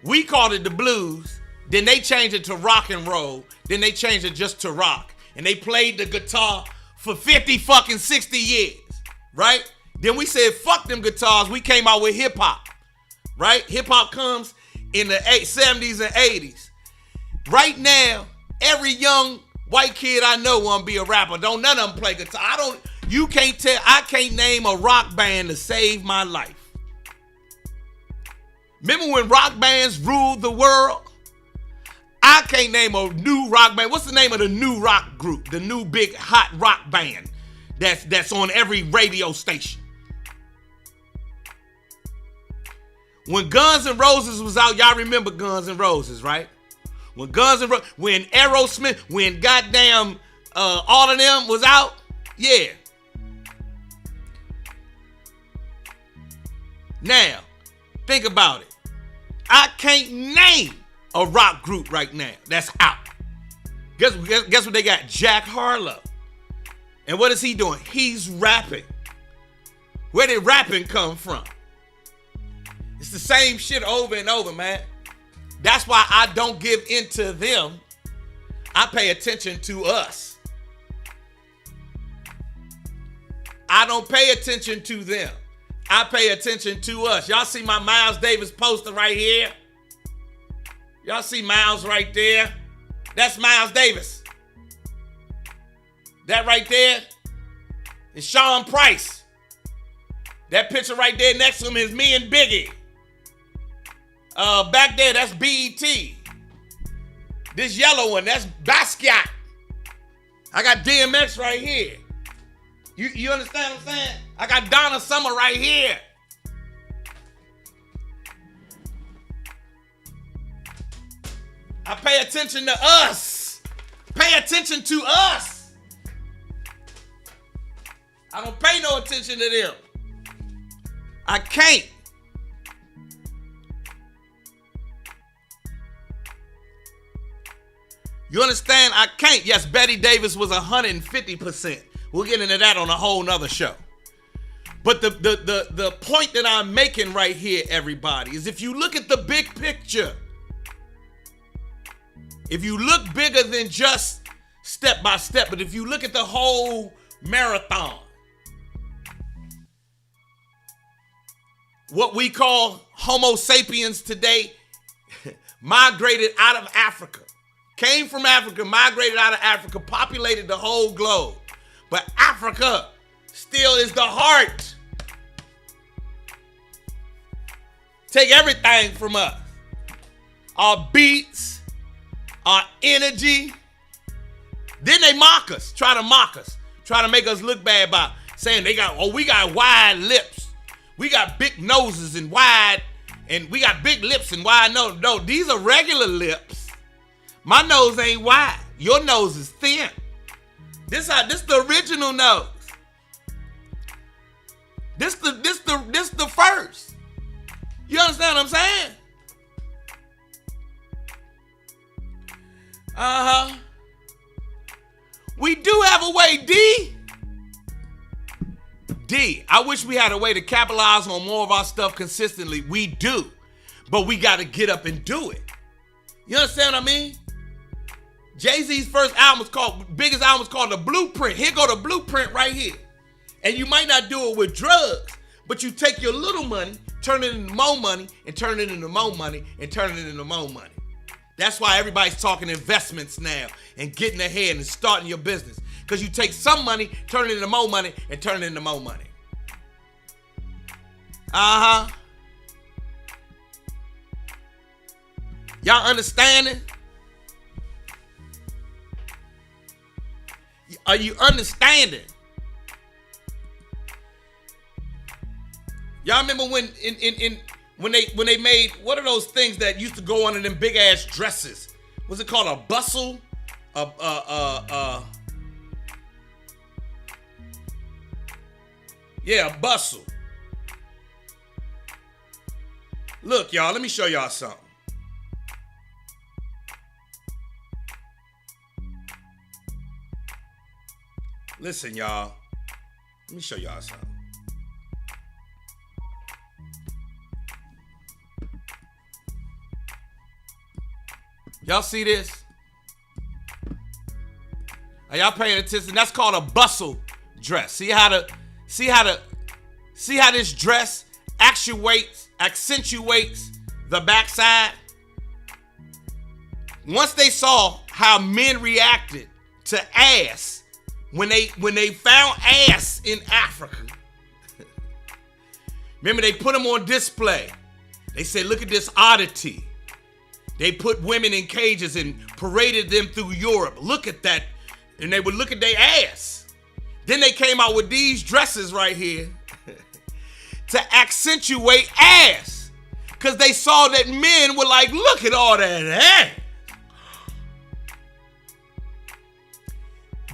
We called it the blues. Then they changed it to rock and roll. Then they changed it just to rock. And they played the guitar for 50 fucking 60 years, right? Then we said, fuck them guitars. We came out with hip hop, right? Hip hop comes in the 70s and 80s. Right now, every young white kid I know want to be a rapper. Don't none of them play guitar. I can't name a rock band to save my life. Remember when rock bands ruled the world? I can't name a new rock band. What's the name of the new rock group? The new big hot rock band that's on every radio station. When Guns N' Roses was out, y'all remember Guns N' Roses, right? When Aerosmith, when goddamn all of them was out, yeah. Now, think about it. I can't name a rock group right now that's out. Guess what they got? Jack Harlow. And what is he doing? He's rapping. Where did rapping come from? It's the same shit over and over, man. That's why I don't give in to them. I pay attention to us. I don't pay attention to them. I pay attention to us. Y'all see my Miles Davis poster right here? Y'all see Miles right there? That's Miles Davis. That right there is Sean Price. That picture right there next to him is me and Biggie. Back there, that's BET. This yellow one, that's Basquiat. I got DMX right here. You understand what I'm saying? I got Donna Summer right here. I pay attention to us. Pay attention to us. I don't pay no attention to them. I can't. You understand? I can't. Yes, Betty Davis was 150%. We'll get into that on a whole nother show. But the point that I'm making right here, everybody, is if you look at the big picture, if you look bigger than just step by step, but if you look at the whole marathon, what we call Homo sapiens today migrated out of Africa, came from Africa, migrated out of Africa, populated the whole globe. But Africa still is the heart. Take everything from us. our beats, our energy. Then they mock us, try to make us look bad by saying we got wide lips. We got big noses and we got big lips and wide nose. No, these are regular lips. My nose ain't wide. Your nose is thin. This the original nose. This the first. You understand what I'm saying? We do have a way, D, I wish we had a way to capitalize on more of our stuff consistently. We do. But we got to get up and do it. You understand what I mean? Jay-Z's biggest album was called The Blueprint. Here go the blueprint right here. And you might not do it with drugs, but you take your little money, turn it into more money, and turn it into more money, and turn it into more money. That's why everybody's talking investments now and getting ahead and starting your business. Because you take some money, turn it into more money, and turn it into more money. Y'all understanding? Are you understanding? Y'all remember when when they made, what are those things that used to go under them big ass dresses? Was it called a bustle? Yeah, a bustle. Look, y'all, let me show y'all something. Listen, y'all. Let me show y'all something. Y'all see this? Are y'all paying attention? That's called a bustle dress. See how this dress accentuates the backside? Once they saw how men reacted to ass when they found ass in Africa, remember they put them on display. They said, look at this oddity. They put women in cages and paraded them through Europe. Look at that. And they would look at their ass. Then they came out with these dresses right here to accentuate ass. Because they saw that men were like, look at all that ass.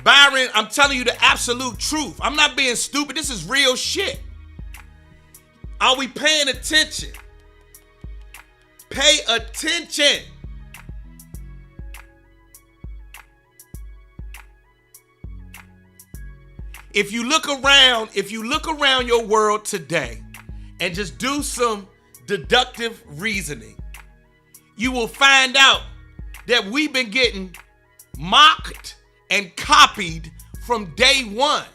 Byron, I'm telling you the absolute truth. I'm not being stupid. This is real shit. Are we paying attention? Pay attention. If you look around your world today and just do some deductive reasoning, you will find out that we've been getting mocked and copied from day one.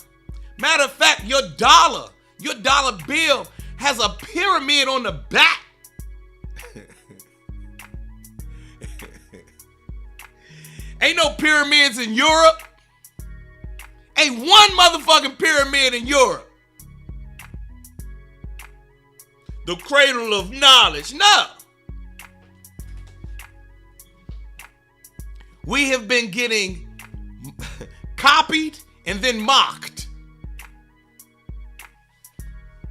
Matter of fact, your dollar bill has a pyramid on the back. Ain't no pyramids in Europe. Ain't one motherfucking pyramid in Europe. The cradle of knowledge. No. We have been getting copied and then mocked.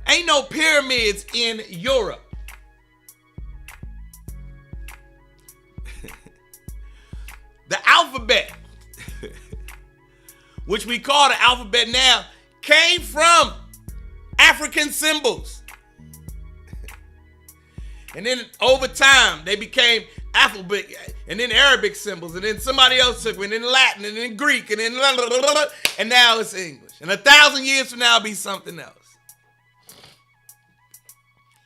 Ain't no pyramids in Europe. The alphabet, which we call the alphabet now, came from African symbols. And then over time, they became alphabet, and then Arabic symbols, and then somebody else took it, and then Latin, and then Greek, and then and now it's English. And 1,000 years from now, it'll be something else.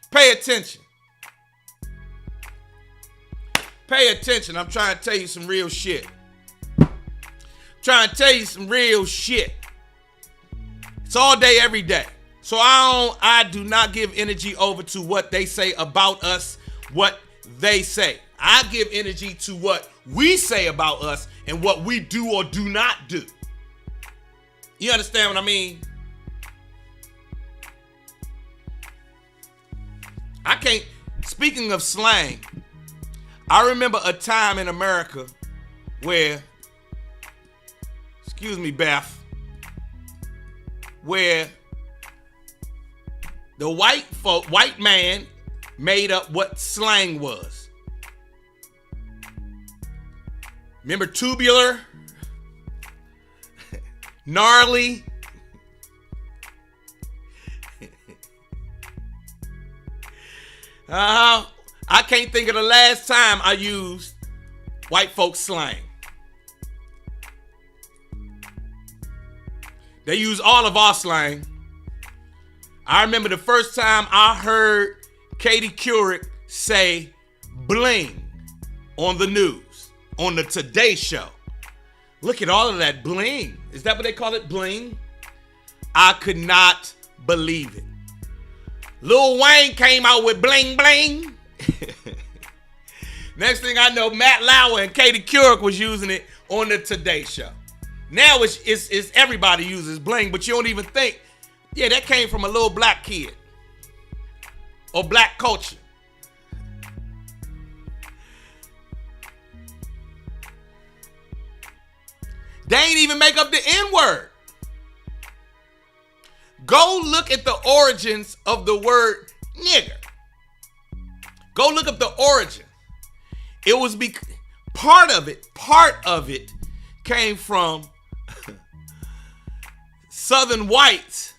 Pay attention. Pay attention. I'm trying to tell you some real shit. Trying to tell you some real shit. It's all day, every day. So I do not give energy over to what they say about us, what they say. I give energy to what we say about us and what we do or do not do. You understand what I mean? Speaking of slang, I remember a time in America where, excuse me, Beth, where the white man made up what slang was. Remember tubular, gnarly, I can't think of the last time I used white folks slang. They use all of our slang. I remember the first time I heard Katie Couric say bling on the news, on the Today Show. Look at all of that bling. Is that what they call it, bling? I could not believe it. Lil Wayne came out with bling bling. Next thing I know, Matt Lauer and Katie Couric was using it on the Today Show. Now it's everybody uses bling, but you don't even think, yeah, that came from a little black kid or black culture. They ain't even make up the N-word. Go look at the origins of the word nigger. Go look up the origin. It was part of it came from Southern whites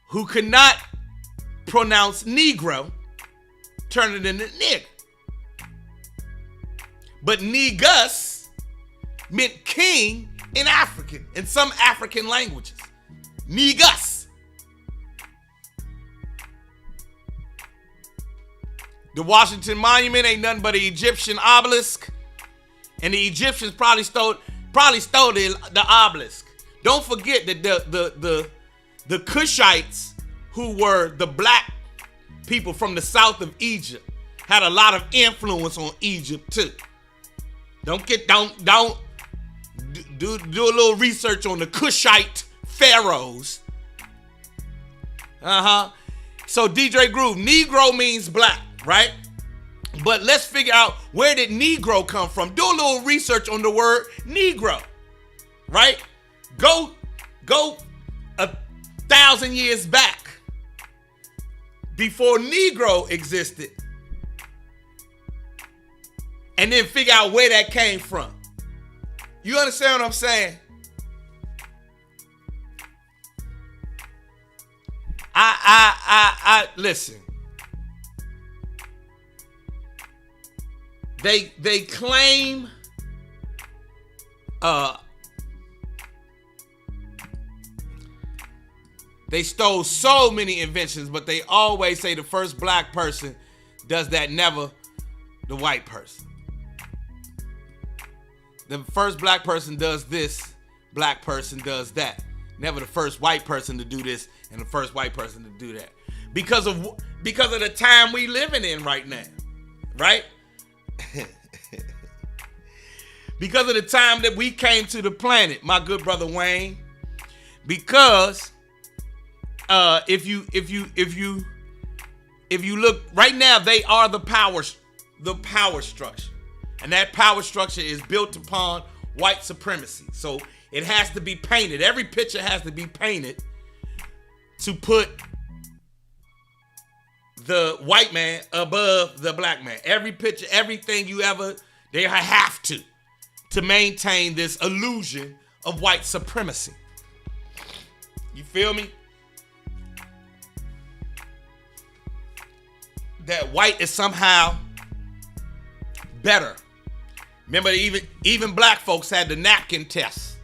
who could not pronounce Negro, turn it into nigger. But negus meant king in African, in some African languages. Negus. The Washington Monument ain't nothing but an Egyptian obelisk. And the Egyptians probably stole the obelisk. Don't forget that the Cushites, who were the black people from the south of Egypt, had a lot of influence on Egypt too. Don't do a little research on the Cushite pharaohs. So DJ Groove, Negro means black, right? But let's figure out, where did Negro come from? Do a little research on the word Negro, right? Go 1,000 years back, before Negro existed, and then figure out where that came from. You understand what I'm saying? I listen. They claim they stole so many inventions, but they always say the first black person does that, never the white person. The first black person does this, black person does that. Never the first white person to do this and the first white person to do that. Because of the time we living in right now, right? Because of the time that we came to the planet, my good brother Wayne. Because if you look right now, they are the power structure. And that power structure is built upon white supremacy. So it has to be painted. Every picture has to be painted to put the white man above the black man. Every picture, everything they have to maintain this illusion of white supremacy. You feel me? That white is somehow better. Remember, even black folks had the napkin test.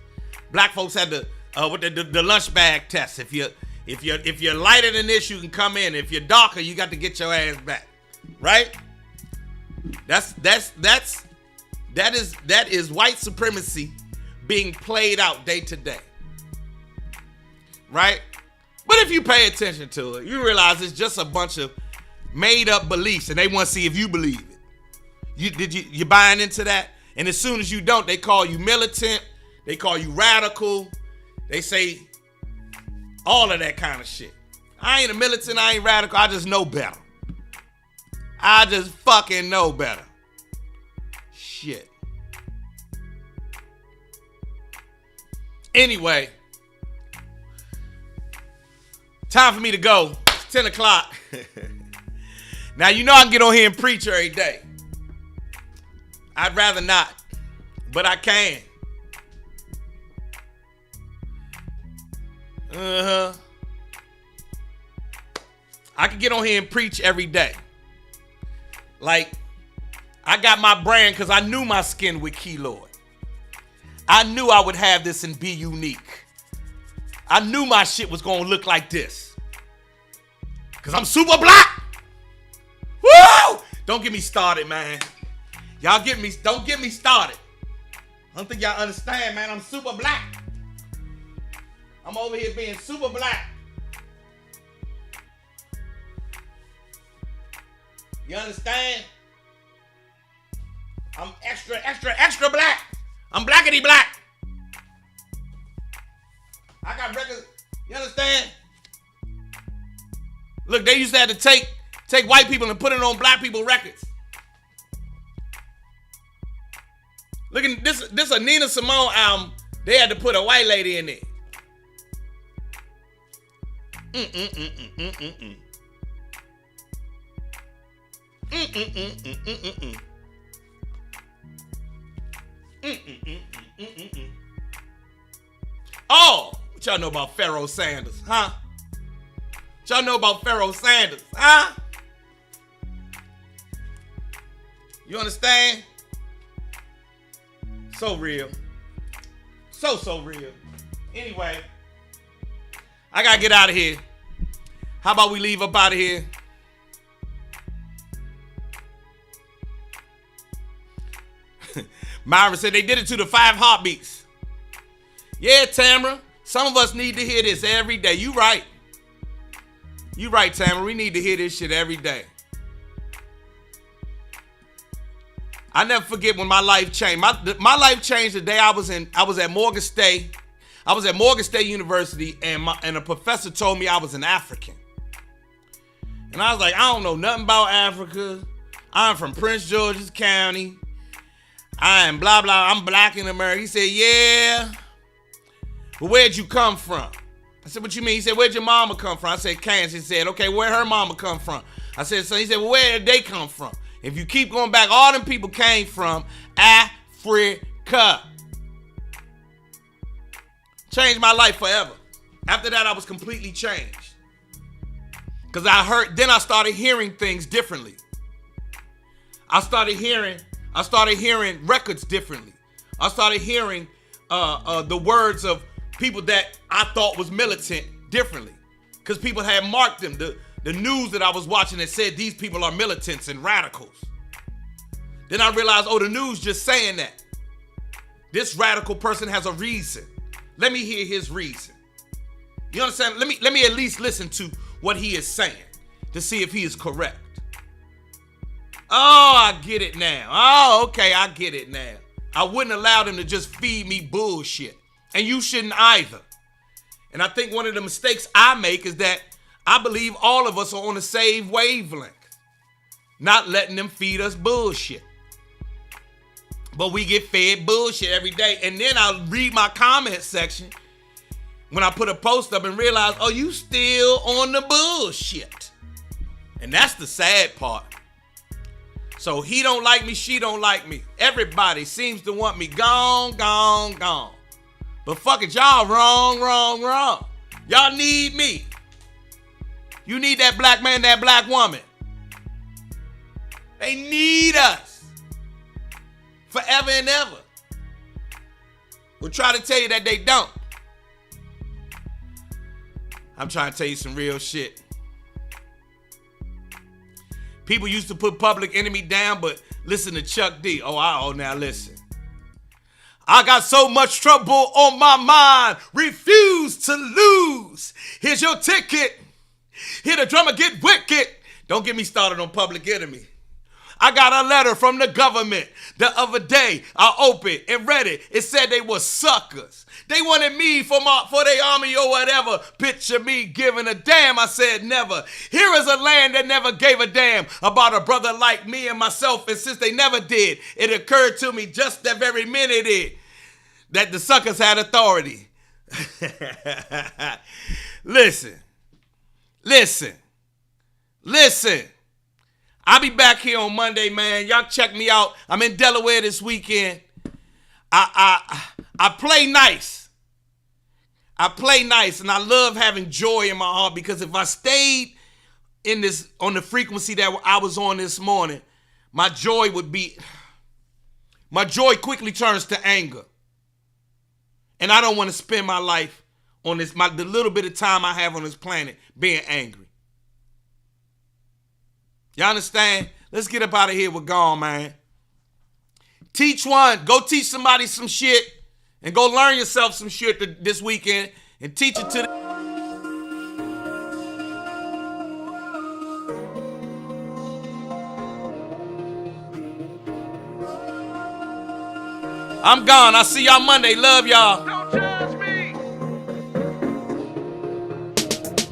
Black folks had the lunch bag test. If you're lighter than this, you can come in. If you're darker, you got to get your ass back. Right? That is white supremacy being played out day to day. Right? But if you pay attention to it, you realize it's just a bunch of made up beliefs, and they want to see if you believe it. You buying into that? And as soon as you don't, they call you militant, they call you radical, they say all of that kind of shit. I ain't a militant, I ain't radical, I just know better. I just fucking know better. Shit. Anyway, time for me to go. It's 10 o'clock. Now, you know I can get on here and preach every day. I'd rather not, but I can. I can get on here and preach every day. Like, I got my brand because I knew my skin would keloid. I knew I would have this and be unique. I knew my shit was going to look like this. Because I'm super black. Woo! Don't get me started, man. Don't get me started. I don't think y'all understand, man. I'm super black. I'm over here being super black. You understand? I'm extra, extra, extra black. I'm blackity black. I got records. You understand? Look, they used to have to take white people and put it on black people records. Look at this a Nina Simone album. They had to put a white lady in there. Oh, what y'all know about Pharaoh Sanders, huh? What y'all know about Pharaoh Sanders, huh? You understand? So real. So real. Anyway, I gotta get out of here. How about we leave up out of here? Myra said they did it to the 5 heartbeats. Yeah, Tamara, some of us need to hear this every day. You right. You right, Tamara. We need to hear this shit every day. I never forget when my life changed. My life changed the day I was at Morgan State. I was at Morgan State University, and a professor told me I was an African. And I was like, I don't know nothing about Africa. I'm from Prince George's County. I am blah, blah. I'm black in America. He said, yeah. But where'd you come from? I said, what you mean? He said, where'd your mama come from? I said, Kansas. He said, okay, where her mama come from? I said, so he said, well, where did they come from? If you keep going back, all them people came from Africa. Changed my life forever. After that, I was completely changed. Because then I started hearing things differently. I started hearing records differently. I started hearing the words of people that I thought was militant differently. Because people had marked them. The news that I was watching that said these people are militants and radicals. Then I realized, oh, the news just saying that. This radical person has a reason. Let me hear his reason. You understand? Let me at least listen to what he is saying to see if he is correct. Oh, I get it now. Oh, okay, I get it now. I wouldn't allow them to just feed me bullshit. And you shouldn't either. And I think one of the mistakes I make is that I believe all of us are on the same wavelength. Not letting them feed us bullshit. But we get fed bullshit every day. And then I'll read my comment section when I put a post up and realize, oh, you still on the bullshit. And that's the sad part. So he don't like me, she don't like me. Everybody seems to want me gone, gone, gone. But fuck it, y'all wrong, wrong, wrong. Y'all need me. You need that black man, that black woman. They need us. Forever and ever. We'll try to tell you that they don't. I'm trying to tell you some real shit. People used to put Public Enemy down, but listen to Chuck D. Oh, now listen. I got so much trouble on my mind. Refuse to lose. Here's your ticket. Hear the drummer get wicked. Don't get me started on Public Enemy. I got a letter from the government the other day. I opened and read it. It said they were suckers. They wanted me for their army or whatever. Picture me giving a damn. I said never. Here is a land that never gave a damn about a brother like me and myself. And since they never did, it occurred to me just that very minute that the suckers had authority. Listen. I'll be back here on Monday, man. Y'all check me out. I'm in Delaware this weekend. I play nice. And I love having joy in my heart, because if I stayed on the frequency that I was on this morning, my joy quickly turns to anger. And I don't want to spend my life on the little bit of time I have on this planet being angry. You understand? Let's get up out of here. We're gone, man. Teach one. Go teach somebody some shit, and go learn yourself some shit this weekend and teach it to I'm gone. I'll see y'all Monday. Love y'all. Don't judge me.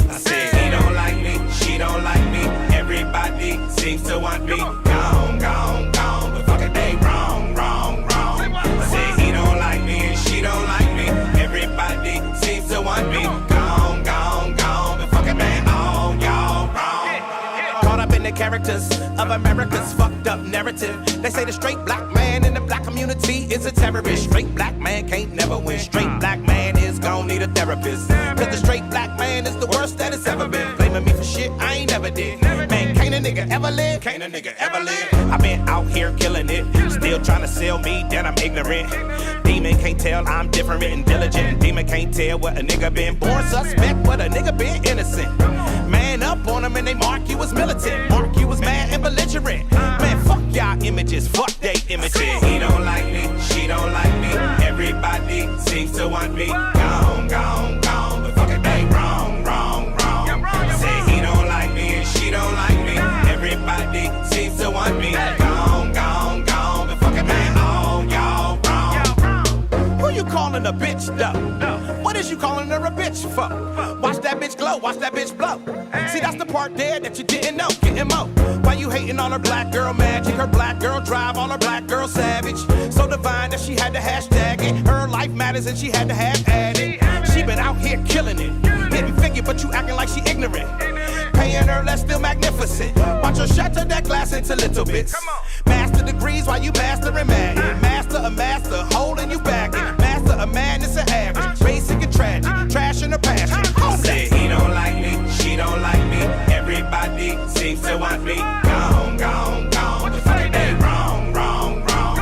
I said he don't like me, she don't like me. Everybody seems to want me. Gone, gone, gone. But fuck it, they wrong, wrong, wrong. I said he don't like me and she don't like me. Everybody seems to want me. Gone, gone, gone. But fuck it, man, all y'all wrong. Caught up in the characters of America's fucked up narrative. They say the straight black man in the black community is a terrorist. Straight black man can't never win. Straight black man is gon' need a therapist. Cause the straight black man is the worst that it's ever been. Blaming me for shit I ain't never did. Man, can't a nigga ever live? Can't a nigga ever live? I've been out here killing it. Still trying to sell me that I'm ignorant. Demon can't tell I'm different and diligent. Demon can't tell what a nigga been. Born suspect, but a nigga been innocent. Man up on them and they mark you as militant. Mark you as mad and belligerent. Man, fuck y'all images. Fuck they images. He don't like me, she don't like me. Everybody seems to want me. Gone, gone, gone. But fuck it, they wrong, wrong, wrong. Say he don't like me and she don't like me. Everybody seems to want me. Gone, gone, gone. But fuck it, man, all y'all wrong. Who you calling a bitch though? What is you calling her a bitch for? Watch that bitch glow, watch that bitch blow. See, that's the part there that you didn't know. Getting mo. Why you hating on her black girl magic? Her black girl drive, all her black girl savage. So divine that she had to hashtag it. Her life matters and she had to have added. She been out here killing it. Getting figure, but you acting like she ignorant. Paying her less, still magnificent. Watch her shatter that glass into little bits. Master degrees while you mastering Madden. Master a master, holding you back. Master a madness and average. Basic and tragic, trash in her passion. Say he don't like me, she don't like me. Everybody seems to want me. Gone, gone, gone. But fuck it, they wrong, wrong, wrong.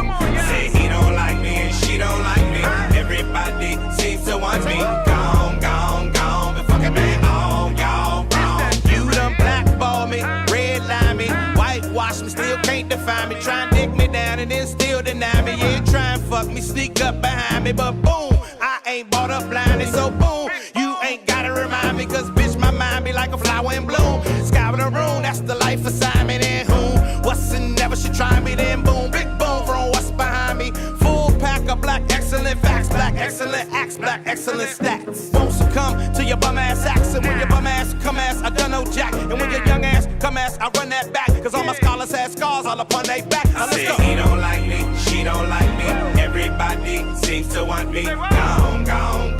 Say he don't like me and she don't like me. Everybody seems to want me. Gone, gone, gone. But fuck it, man, all y'all wrong. You done blackball me, redline me, whitewash me, still can't define me. Try and dick me down and then still deny me. Yeah, try and fuck me, sneak up behind me, but boom, I ain't bought up blindly, so boom, you ain't gotta remind me, cause bitch, my mind be like a flower in bloom. Sky with a room, that's the life assignment, and whom, what's and never should try me, then boom, big boom from what's behind me. Full pack of black excellent facts, black excellent acts, black excellent stats. Won't succumb to your bum ass acts, and when your bum ass come ass, I done no jack, and when your young ass come ass, I run that back, cause all my scholars had scars all upon they back. Now let's Say go. he don't like me, she don't like me. Everybody seems to want me. Gone, gone,